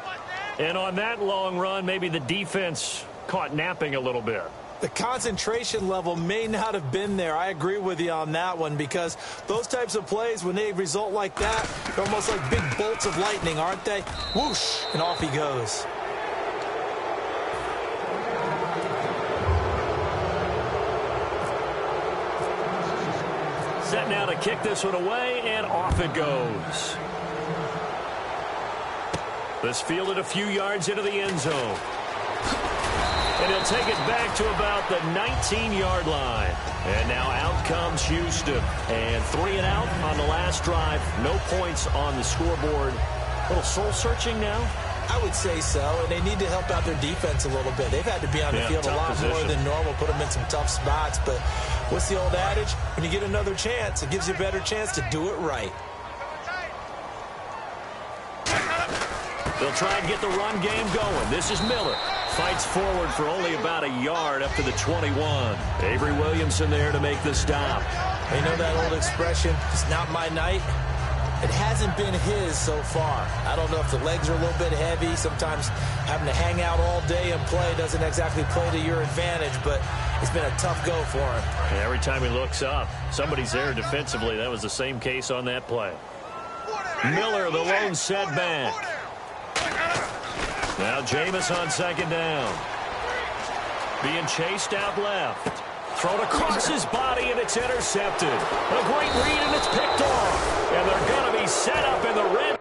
And on that long run, maybe the defense caught napping a little bit. The concentration level may not have been there. I agree with you on that one because those types of plays, when they result like that, they're almost like big bolts of lightning, aren't they? Whoosh, and off he goes. Set now to kick this one away, and off it goes. This fielded a few yards into the end zone. And he'll take it back to about the 19-yard line. And now out comes Houston. And 3 and out on the last drive. No points on the scoreboard. A little soul-searching now? I would say so, and they need to help out their defense a little bit. They've had to be on the field a lot more than normal, put them in some tough spots. But what's the old adage? When you get another chance, it gives you a better chance to do it right. They'll try and get the run game going. This is Miller. Fights forward for only about a yard up to the 21. Avery Williamson there to make the stop. You know that old expression, it's not my night? It hasn't been his so far. I don't know if the legs are a little bit heavy. Sometimes having to hang out all day and play doesn't exactly play to your advantage, but it's been a tough go for him. And every time he looks up, somebody's there defensively. That was the same case on that play. Miller, the lone setback. Now Jameis on 2nd down. Being chased out left. Thrown across his body, and it's intercepted. A great read, and it's picked off. And they're going to be set up in the red.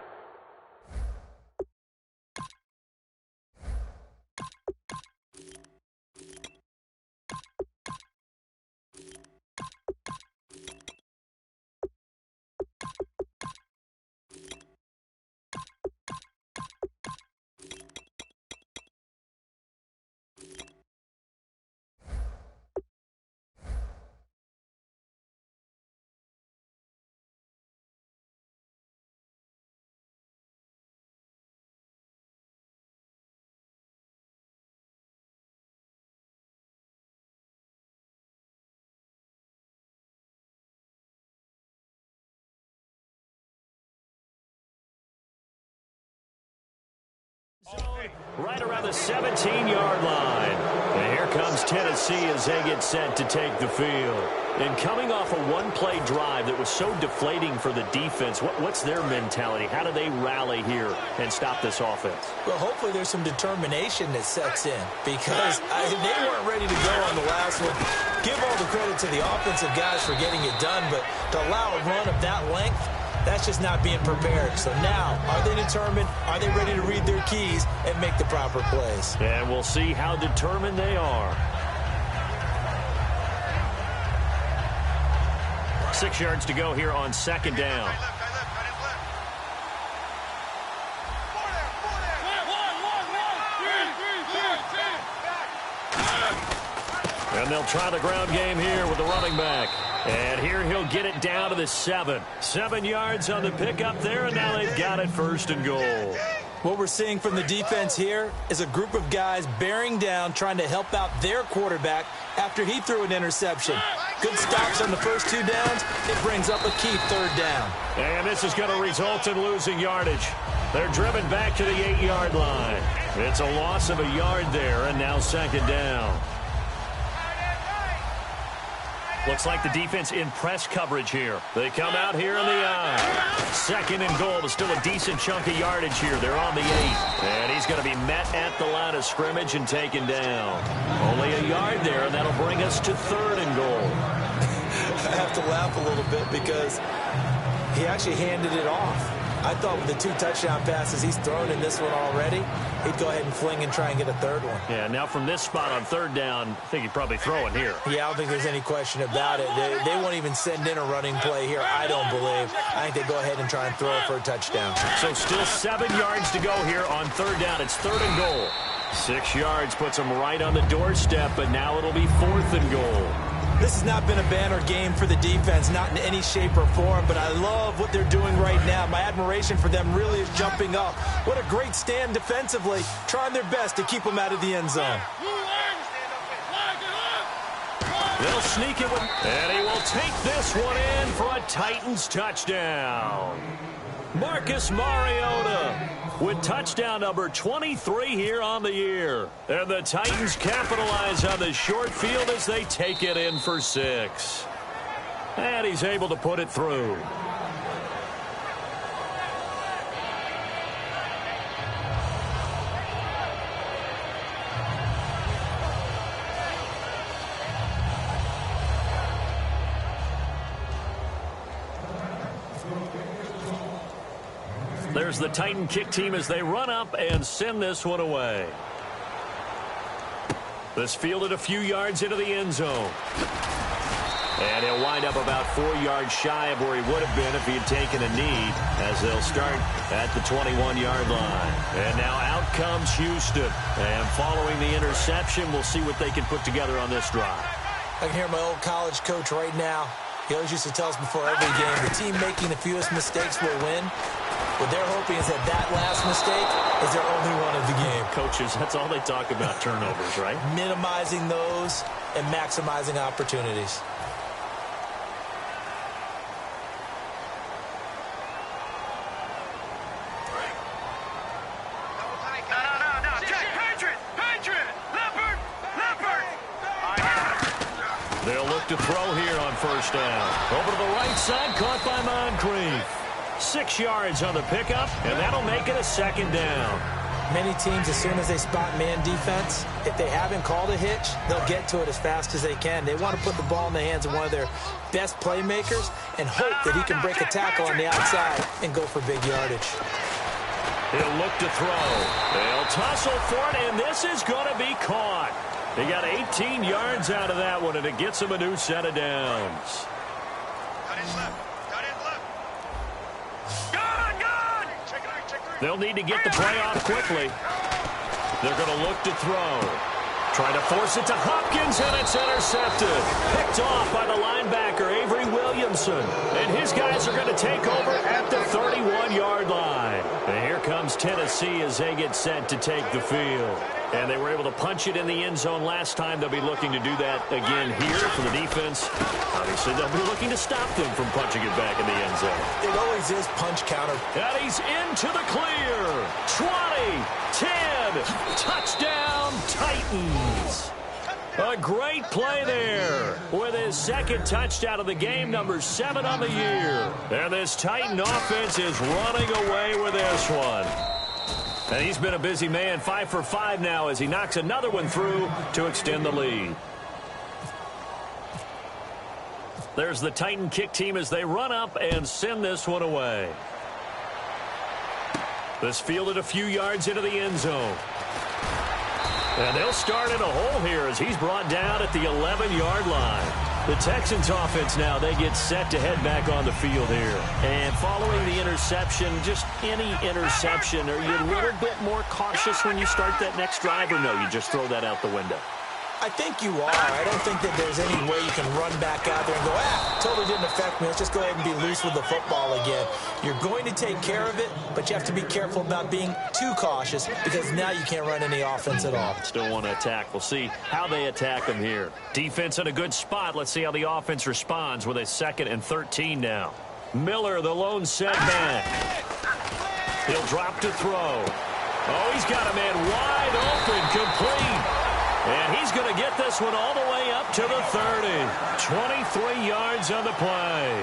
Right around the 17-yard line. And here comes Tennessee as they get set to take the field. And coming off a one-play drive that was so deflating for the defense, what's their mentality? How do they rally here and stop this offense? Well, hopefully there's some determination that sets in because they weren't ready to go on the last one. Give all the credit to the offensive guys for getting it done, but to allow a run of that length, that's just not being prepared. So now, are they determined? Are they ready to read their keys and make the proper plays? And we'll see how determined they are. 6 yards to go here on 2nd down. And they'll try the ground game here with the running back. And here he'll get it down to the 7. 7 yards on the pickup there, and now they've got it 1st and goal. What we're seeing from the defense here is a group of guys bearing down, trying to help out their quarterback after he threw an interception. Good stops on the first 2 downs. It brings up a key 3rd down. And this is going to result in losing yardage. They're driven back to the 8-yard line. It's a loss of a yard there, and now 2nd down. Looks like the defense in press coverage here. They come out here in the eye. 2nd and goal, but still a decent chunk of yardage here. They're on the 8. And he's going to be met at the line of scrimmage and taken down. Only a yard there, and that'll bring us to 3rd and goal. I have to laugh a little bit because he actually handed it off. I thought with the 2 touchdown passes he's thrown in this one already, he'd go ahead and fling and try and get a 3rd one. Yeah, now from this spot on 3rd down, I think he'd probably throw it here. Yeah, I don't think there's any question about it. They won't even send in a running play here, I don't believe. I think they go ahead and try and throw it for a touchdown. So still 7 yards to go here on 3rd down. It's 3rd and goal. 6 yards puts them right on the doorstep, but now it'll be 4th and goal. This has not been a banner game for the defense, not in any shape or form, but I love what they're doing right now. My admiration for them really is jumping up. What a great stand defensively, trying their best to keep them out of the end zone. They'll sneak it with, and he will take this one in for a Titans touchdown. Marcus Mariota with touchdown number 23 here on the year. And the Titans capitalize on the short field as they take it in for 6. And he's able to put it through. There's the Titan kick team as they run up and send this one away. This fielded a few yards into the end zone. And he'll wind up about 4 yards shy of where he would have been if he had taken a knee, as they'll start at the 21-yard line. And now out comes Houston. And following the interception, we'll see what they can put together on this drive. I can hear my old college coach right now. He always used to tell us before every game, the team making the fewest mistakes will win. What they're hoping is that that last mistake is their only one of the game. Coaches, that's all they talk about, turnovers, right? Minimizing those and maximizing opportunities. They'll look to throw here on 1st down. Over to the right side, caught by Moncrief. 6 yards on the pickup, and that'll make it a 2nd down. Many teams, as soon as they spot man defense, if they haven't called a hitch, they'll get to it as fast as they can. They want to put the ball in the hands of one of their best playmakers and hope that he can break a tackle on the outside and go for big yardage. He'll look to throw. They'll tussle for it, and this is going to be caught. He got 18 yards out of that one, and it gets him a new set of downs. They'll need to get the play off quickly. They're going to look to throw. Trying to force it to Hopkins, and it's intercepted. Picked off by the linebacker, Avery Williamson. And his guys are going to take over at the 31-yard line. And here comes Tennessee as they get set to take the field. And they were able to punch it in the end zone last time. They'll be looking to do that again here for the defense. Obviously, they'll be looking to stop them from punching it back in the end zone. It always is punch counter. And he's into the clear. 20, 10, touchdown Titans. A great play there with his 2nd touchdown of the game, number 7 on the year. And this Titan offense is running away with this one. And he's been a busy man, 5 for 5 now as he knocks another one through to extend the lead. There's the Titan kick team as they run up and send this one away. This fielded a few yards into the end zone. And they'll start in a hole here as he's brought down at the 11-yard line. The Texans offense now, they get set to head back on the field here. And following the interception, just any interception, are you a little bit more cautious when you start that next drive, or no, you just throw that out the window? I think you are. I don't think that there's any way you can run back out there and go, totally didn't affect me. Let's just go ahead and be loose with the football again. You're going to take care of it, but you have to be careful about being too cautious because now you can't run any offense at all. Still want to attack. We'll see how they attack them here. Defense in a good spot. Let's see how the offense responds with a 2nd and 13 now. Miller, the lone setback. He'll drop to throw. Oh, he's got a man wide open, complete. And he's going to get this one all the way up to the 30. 23 yards on the play.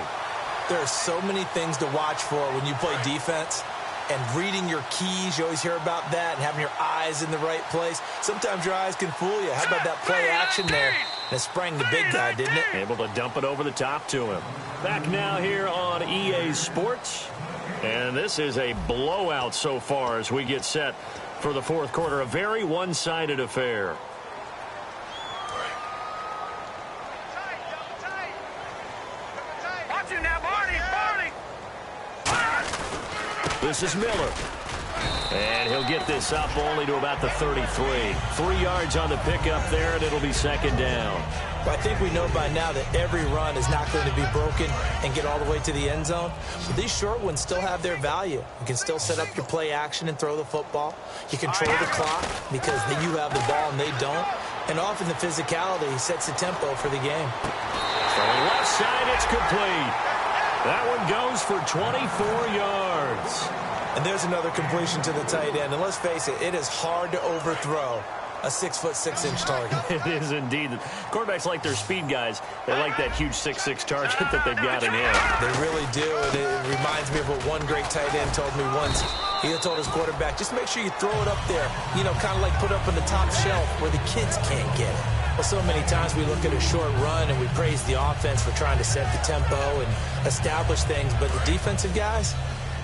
There are so many things to watch for when you play defense. And reading your keys, you always hear about that, and having your eyes in the right place. Sometimes your eyes can fool you. How about that play action there? And it sprang the big guy, didn't it? Able to dump it over the top to him. Back now here on EA Sports. And this is a blowout so far as we get set for the 4th quarter. A very one-sided affair. This is Miller. And he'll get this up only to about the 33. 3 yards on the pickup there, and it'll be 2nd down. Well, I think we know by now that every run is not going to be broken and get all the way to the end zone. But these short ones still have their value. You can still set up your play action and throw the football. You control the clock because you have the ball and they don't. And often the physicality sets the tempo for the game. From the left side, it's complete. That one goes for 24 yards. And there's another completion to the tight end. And let's face it, it is hard to overthrow a 6'6" target. It is indeed. Quarterbacks like their speed guys. They like that huge 6'6" target that they've got in him. They really do. And it reminds me of what one great tight end told me once. He told his quarterback, just make sure you throw it up there, you know, kind of like put it up on the top shelf where the kids can't get it. Well, so many times we look at a short run and we praise the offense for trying to set the tempo and establish things, but the defensive guys,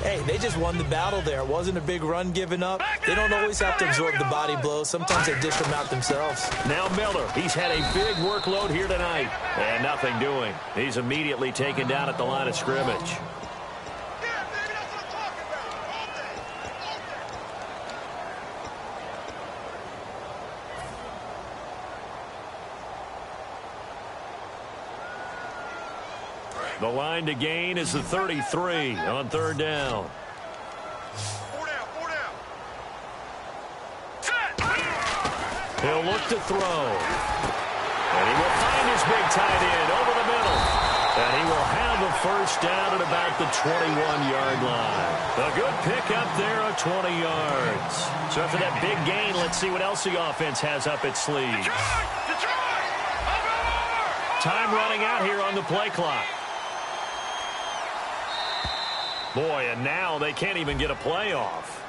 hey, they just won the battle there. It wasn't a big run given up. They don't always have to absorb the body blows. Sometimes they dish them out themselves. Now Miller, he's had a big workload here tonight. And nothing doing. He's immediately taken down at the line of scrimmage. The line to gain is the 33 on 3rd down. He'll look to throw. And he will find his big tight end over the middle. And he will have the 1st down at about the 21-yard line. A good pickup there of 20 yards. So after that big gain, let's see what else the offense has up its sleeve. Time running out here on the play clock. Boy, and now they can't even get a play off.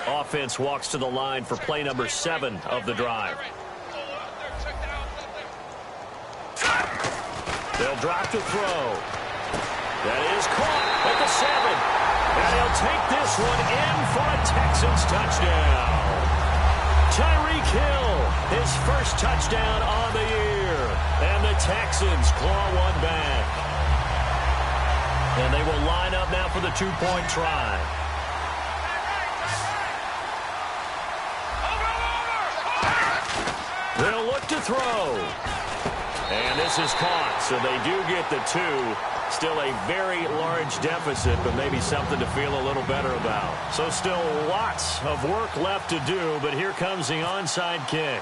Offense walks to the line for play number 7 of the drive. They'll drop to throw. That is caught at the 7. And he'll take this one in for a Texans touchdown. Tyreek Hill, his first touchdown on the year. And the Texans claw one back. And they will line up now for the 2-point try. They'll look to throw. And this is caught, so they do get the 2. Still a very large deficit, but maybe something to feel a little better about. So still lots of work left to do, but here comes the onside kick.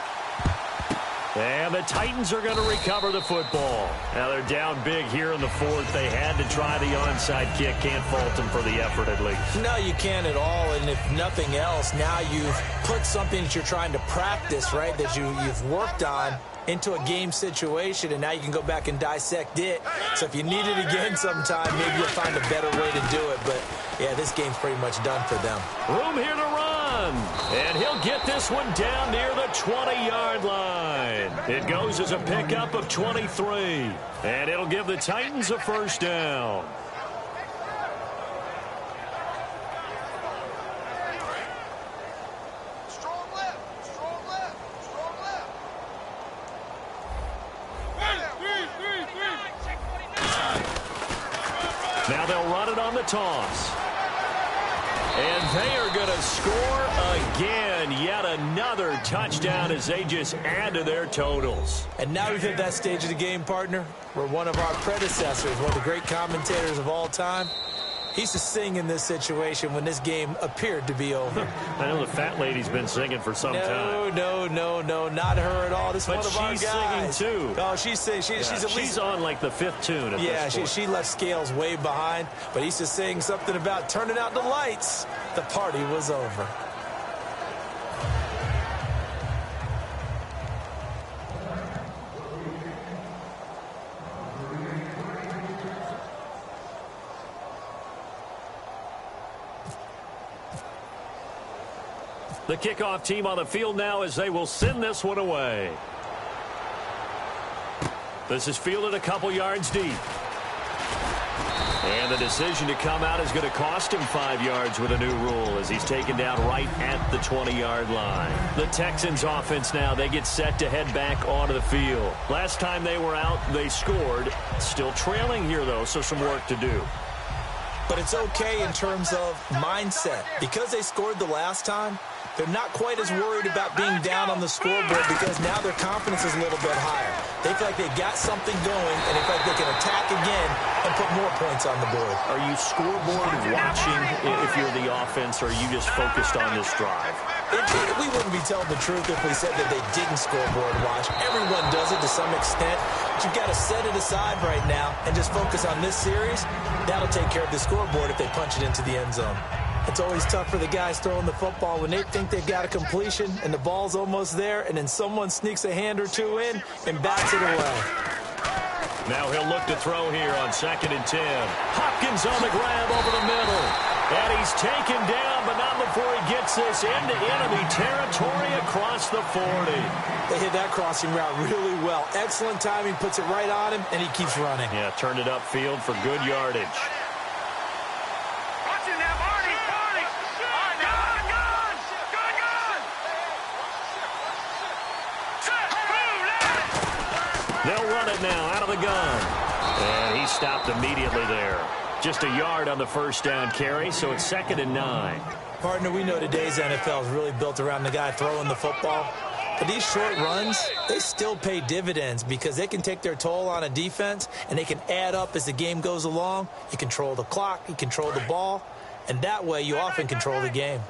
And the Titans are going to recover the football. Now they're down big here in the 4th. They had to try the onside kick. Can't fault them for the effort at least. No, you can't at all. And if nothing else, now you've put something that you're trying to practice, right, that you've worked on into a game situation, and now you can go back and dissect it. So if you need it again sometime, maybe you'll find a better way to do it. But, yeah, this game's pretty much done for them. Room here to run. And he'll get this one down near the 20-yard line. It goes as a pickup of 23. And it'll give the Titans a 1st down. Now they'll run it on the toss. And they are going to score again. Yet another touchdown as they just add to their totals. And now we've hit that stage of the game, partner, where one of our predecessors, one of the great commentators of all time, he used to sing in this situation when this game appeared to be over. I know the fat lady's been singing for some time. No, not her at all. This is one of our guys. But she's singing, too. Oh, she's singing. She's on like the 5th tune at this point. She left Scales way behind, but he used to sing something about turning out the lights. The party was over. The kickoff team on the field now as they will send this one away. This is fielded a couple yards deep. And the decision to come out is going to cost him 5 yards with a new rule as he's taken down right at the 20-yard line. The Texans offense now, they get set to head back onto the field. Last time they were out, they scored. Still trailing here, though, so some work to do. But it's okay in terms of mindset. Because they scored the last time, they're not quite as worried about being down on the scoreboard because now their confidence is a little bit higher. They feel like they got something going, and they feel like they can attack again and put more points on the board. Are you scoreboard watching if you're the offense, or are you just focused on this drive? We wouldn't be telling the truth if we said that they didn't scoreboard watch. Everyone does it to some extent. But you've got to set it aside right now and just focus on this series. That'll take care of the scoreboard if they punch it into the end zone. It's always tough for the guys throwing the football when they think they've got a completion and the ball's almost there, and then someone sneaks a hand or two in and bats it away. Now he'll look to throw here on 2nd and 10. Hopkins on the grab over the middle. And he's taken down, but not before he gets this into enemy territory across the 40. They hit that crossing route really well. Excellent timing, puts it right on him, and he keeps running. Yeah, turned it upfield for good yardage. They'll run it now out of the gun. And he stopped immediately there. Just a yard on the first down carry, so it's 2nd and 9. Partner, we know today's NFL is really built around the guy throwing the football. But these short runs, they still pay dividends because they can take their toll on a defense, and they can add up as the game goes along. You control the clock, you control the ball, and that way you often control the game.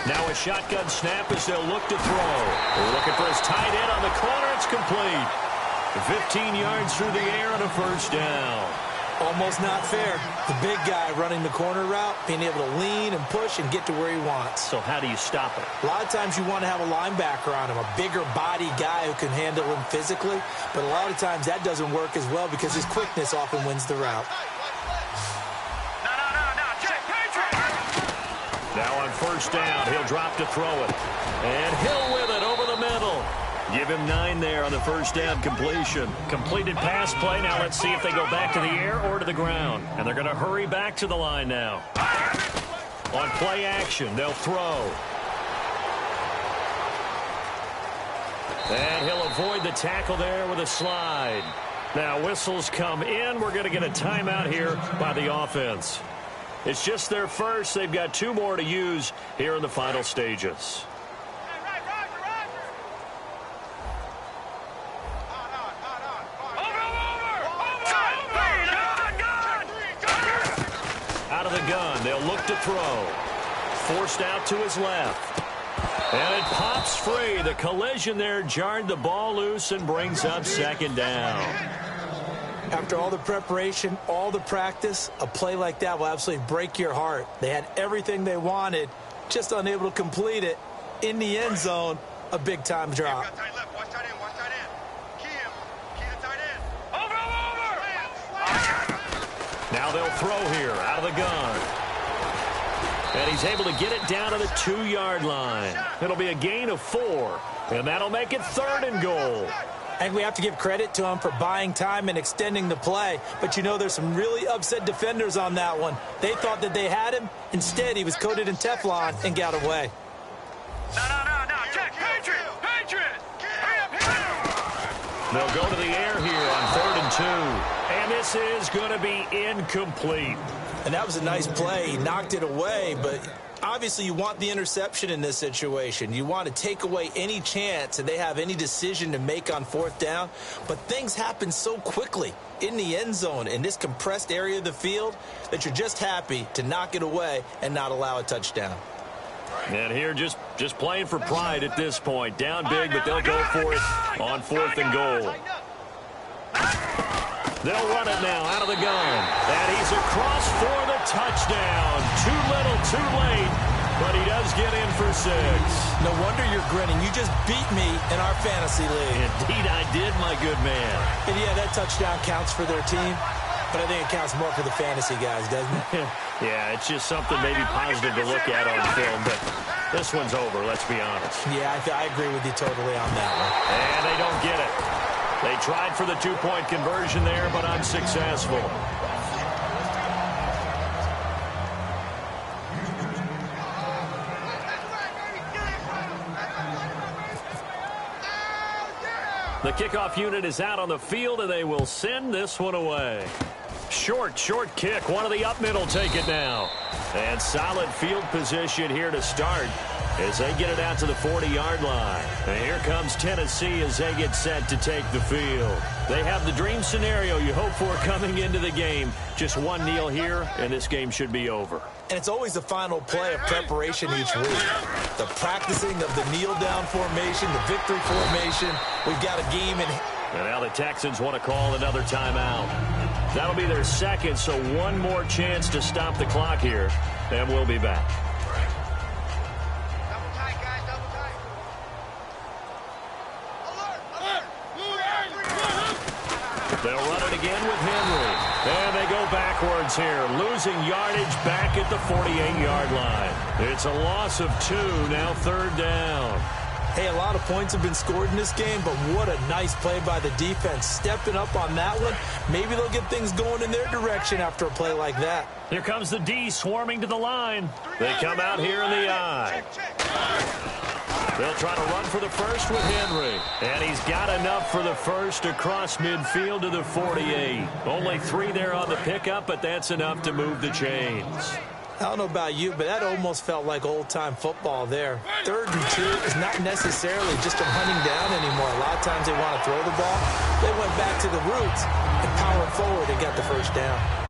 Now a shotgun snap as they'll look to throw. They're looking for his tight end on the corner. It's complete. 15 yards through the air and a first down. Almost not fair. The big guy running the corner route, being able to lean and push and get to where he wants. So how do you stop it? A lot of times you want to have a linebacker on him, a bigger body guy who can handle him physically. But a lot of times that doesn't work as well because his quickness often wins the route. Now on first down, he'll drop to throw it. And Hill with it over the middle. Give him 9 there on the first down completion. Completed pass play. Now let's see if they go back to the air or to the ground. And they're going to hurry back to the line now. On play action, they'll throw. And he'll avoid the tackle there with a slide. Now whistles come in. We're going to get a timeout here by the offense. It's just their first. They've got 2 more to use here in the final stages. Out of the gun, they'll look to throw. Forced out to his left. And it pops free. The collision there jarred the ball loose and brings up 2nd down. After all the preparation, all the practice, a play like that will absolutely break your heart. They had everything they wanted, just unable to complete it. In the end zone, a big-time drop. Now they'll throw here out of the gun. And he's able to get it down to the 2-yard line. It'll be a gain of 4, and that'll make it 3rd and goal. I think we have to give credit to him for buying time and extending the play. But, you know, there's some really upset defenders on that one. They thought that they had him. Instead, he was coated in Teflon and got away. No. Check. Patriot. They'll go to the air here on 3rd and 2. And this is going to be incomplete. And that was a nice play. He knocked it away, but obviously you want the interception in this situation. You want to take away any chance that they have any decision to make on 4th down. But things happen so quickly in the end zone in this compressed area of the field that you're just happy to knock it away and not allow a touchdown. And here just playing for pride at this point. Down big, but they'll go for it on 4th and goal. They'll run it now out of the gun. And he's across for the touchdown. Too little, too late. But he does get in for 6. No wonder you're grinning. You just beat me in our fantasy league. Indeed I did, my good man. And yeah, that touchdown counts for their team. But I think it counts more for the fantasy guys, doesn't it? Yeah, it's just something maybe positive to look at on film. But this one's over, let's be honest. Yeah, I agree with you totally on that one. And they don't get it. They tried for the 2-point conversion there, but unsuccessful. The kickoff unit is out on the field, and they will send this one away. Short kick. One of the up middle take it now. And solid field position here to start as they get it out to the 40-yard line. And here comes Tennessee as they get set to take the field. They have the dream scenario you hope for coming into the game. Just one kneel here, and this game should be over. And it's always the final play of preparation each week. The practicing of the kneel-down formation, the victory formation. We've got a game in. And now the Texans want to call another timeout. That'll be their second, so one more chance to stop the clock here. And we'll be back. Double tight, guys, double tight. Alert! They'll run it again with Henry. And they go backwards here, losing yardage back at the 48-yard line. It's a loss of 2, now 3rd down. Hey, a lot of points have been scored in this game, but what a nice play by the defense. Stepping up on that one. Maybe they'll get things going in their direction after a play like that. Here comes the D swarming to the line. They come out here in the I. They'll try to run for the first with Henry. And he's got enough for the first across midfield to the 48. Only 3 there on the pickup, but that's enough to move the chains. I don't know about you, but that almost felt like old-time football there. 3rd and 2 is not necessarily just a hunting down anymore. A lot of times they want to throw the ball. They went back to the roots and powered forward and got the first down.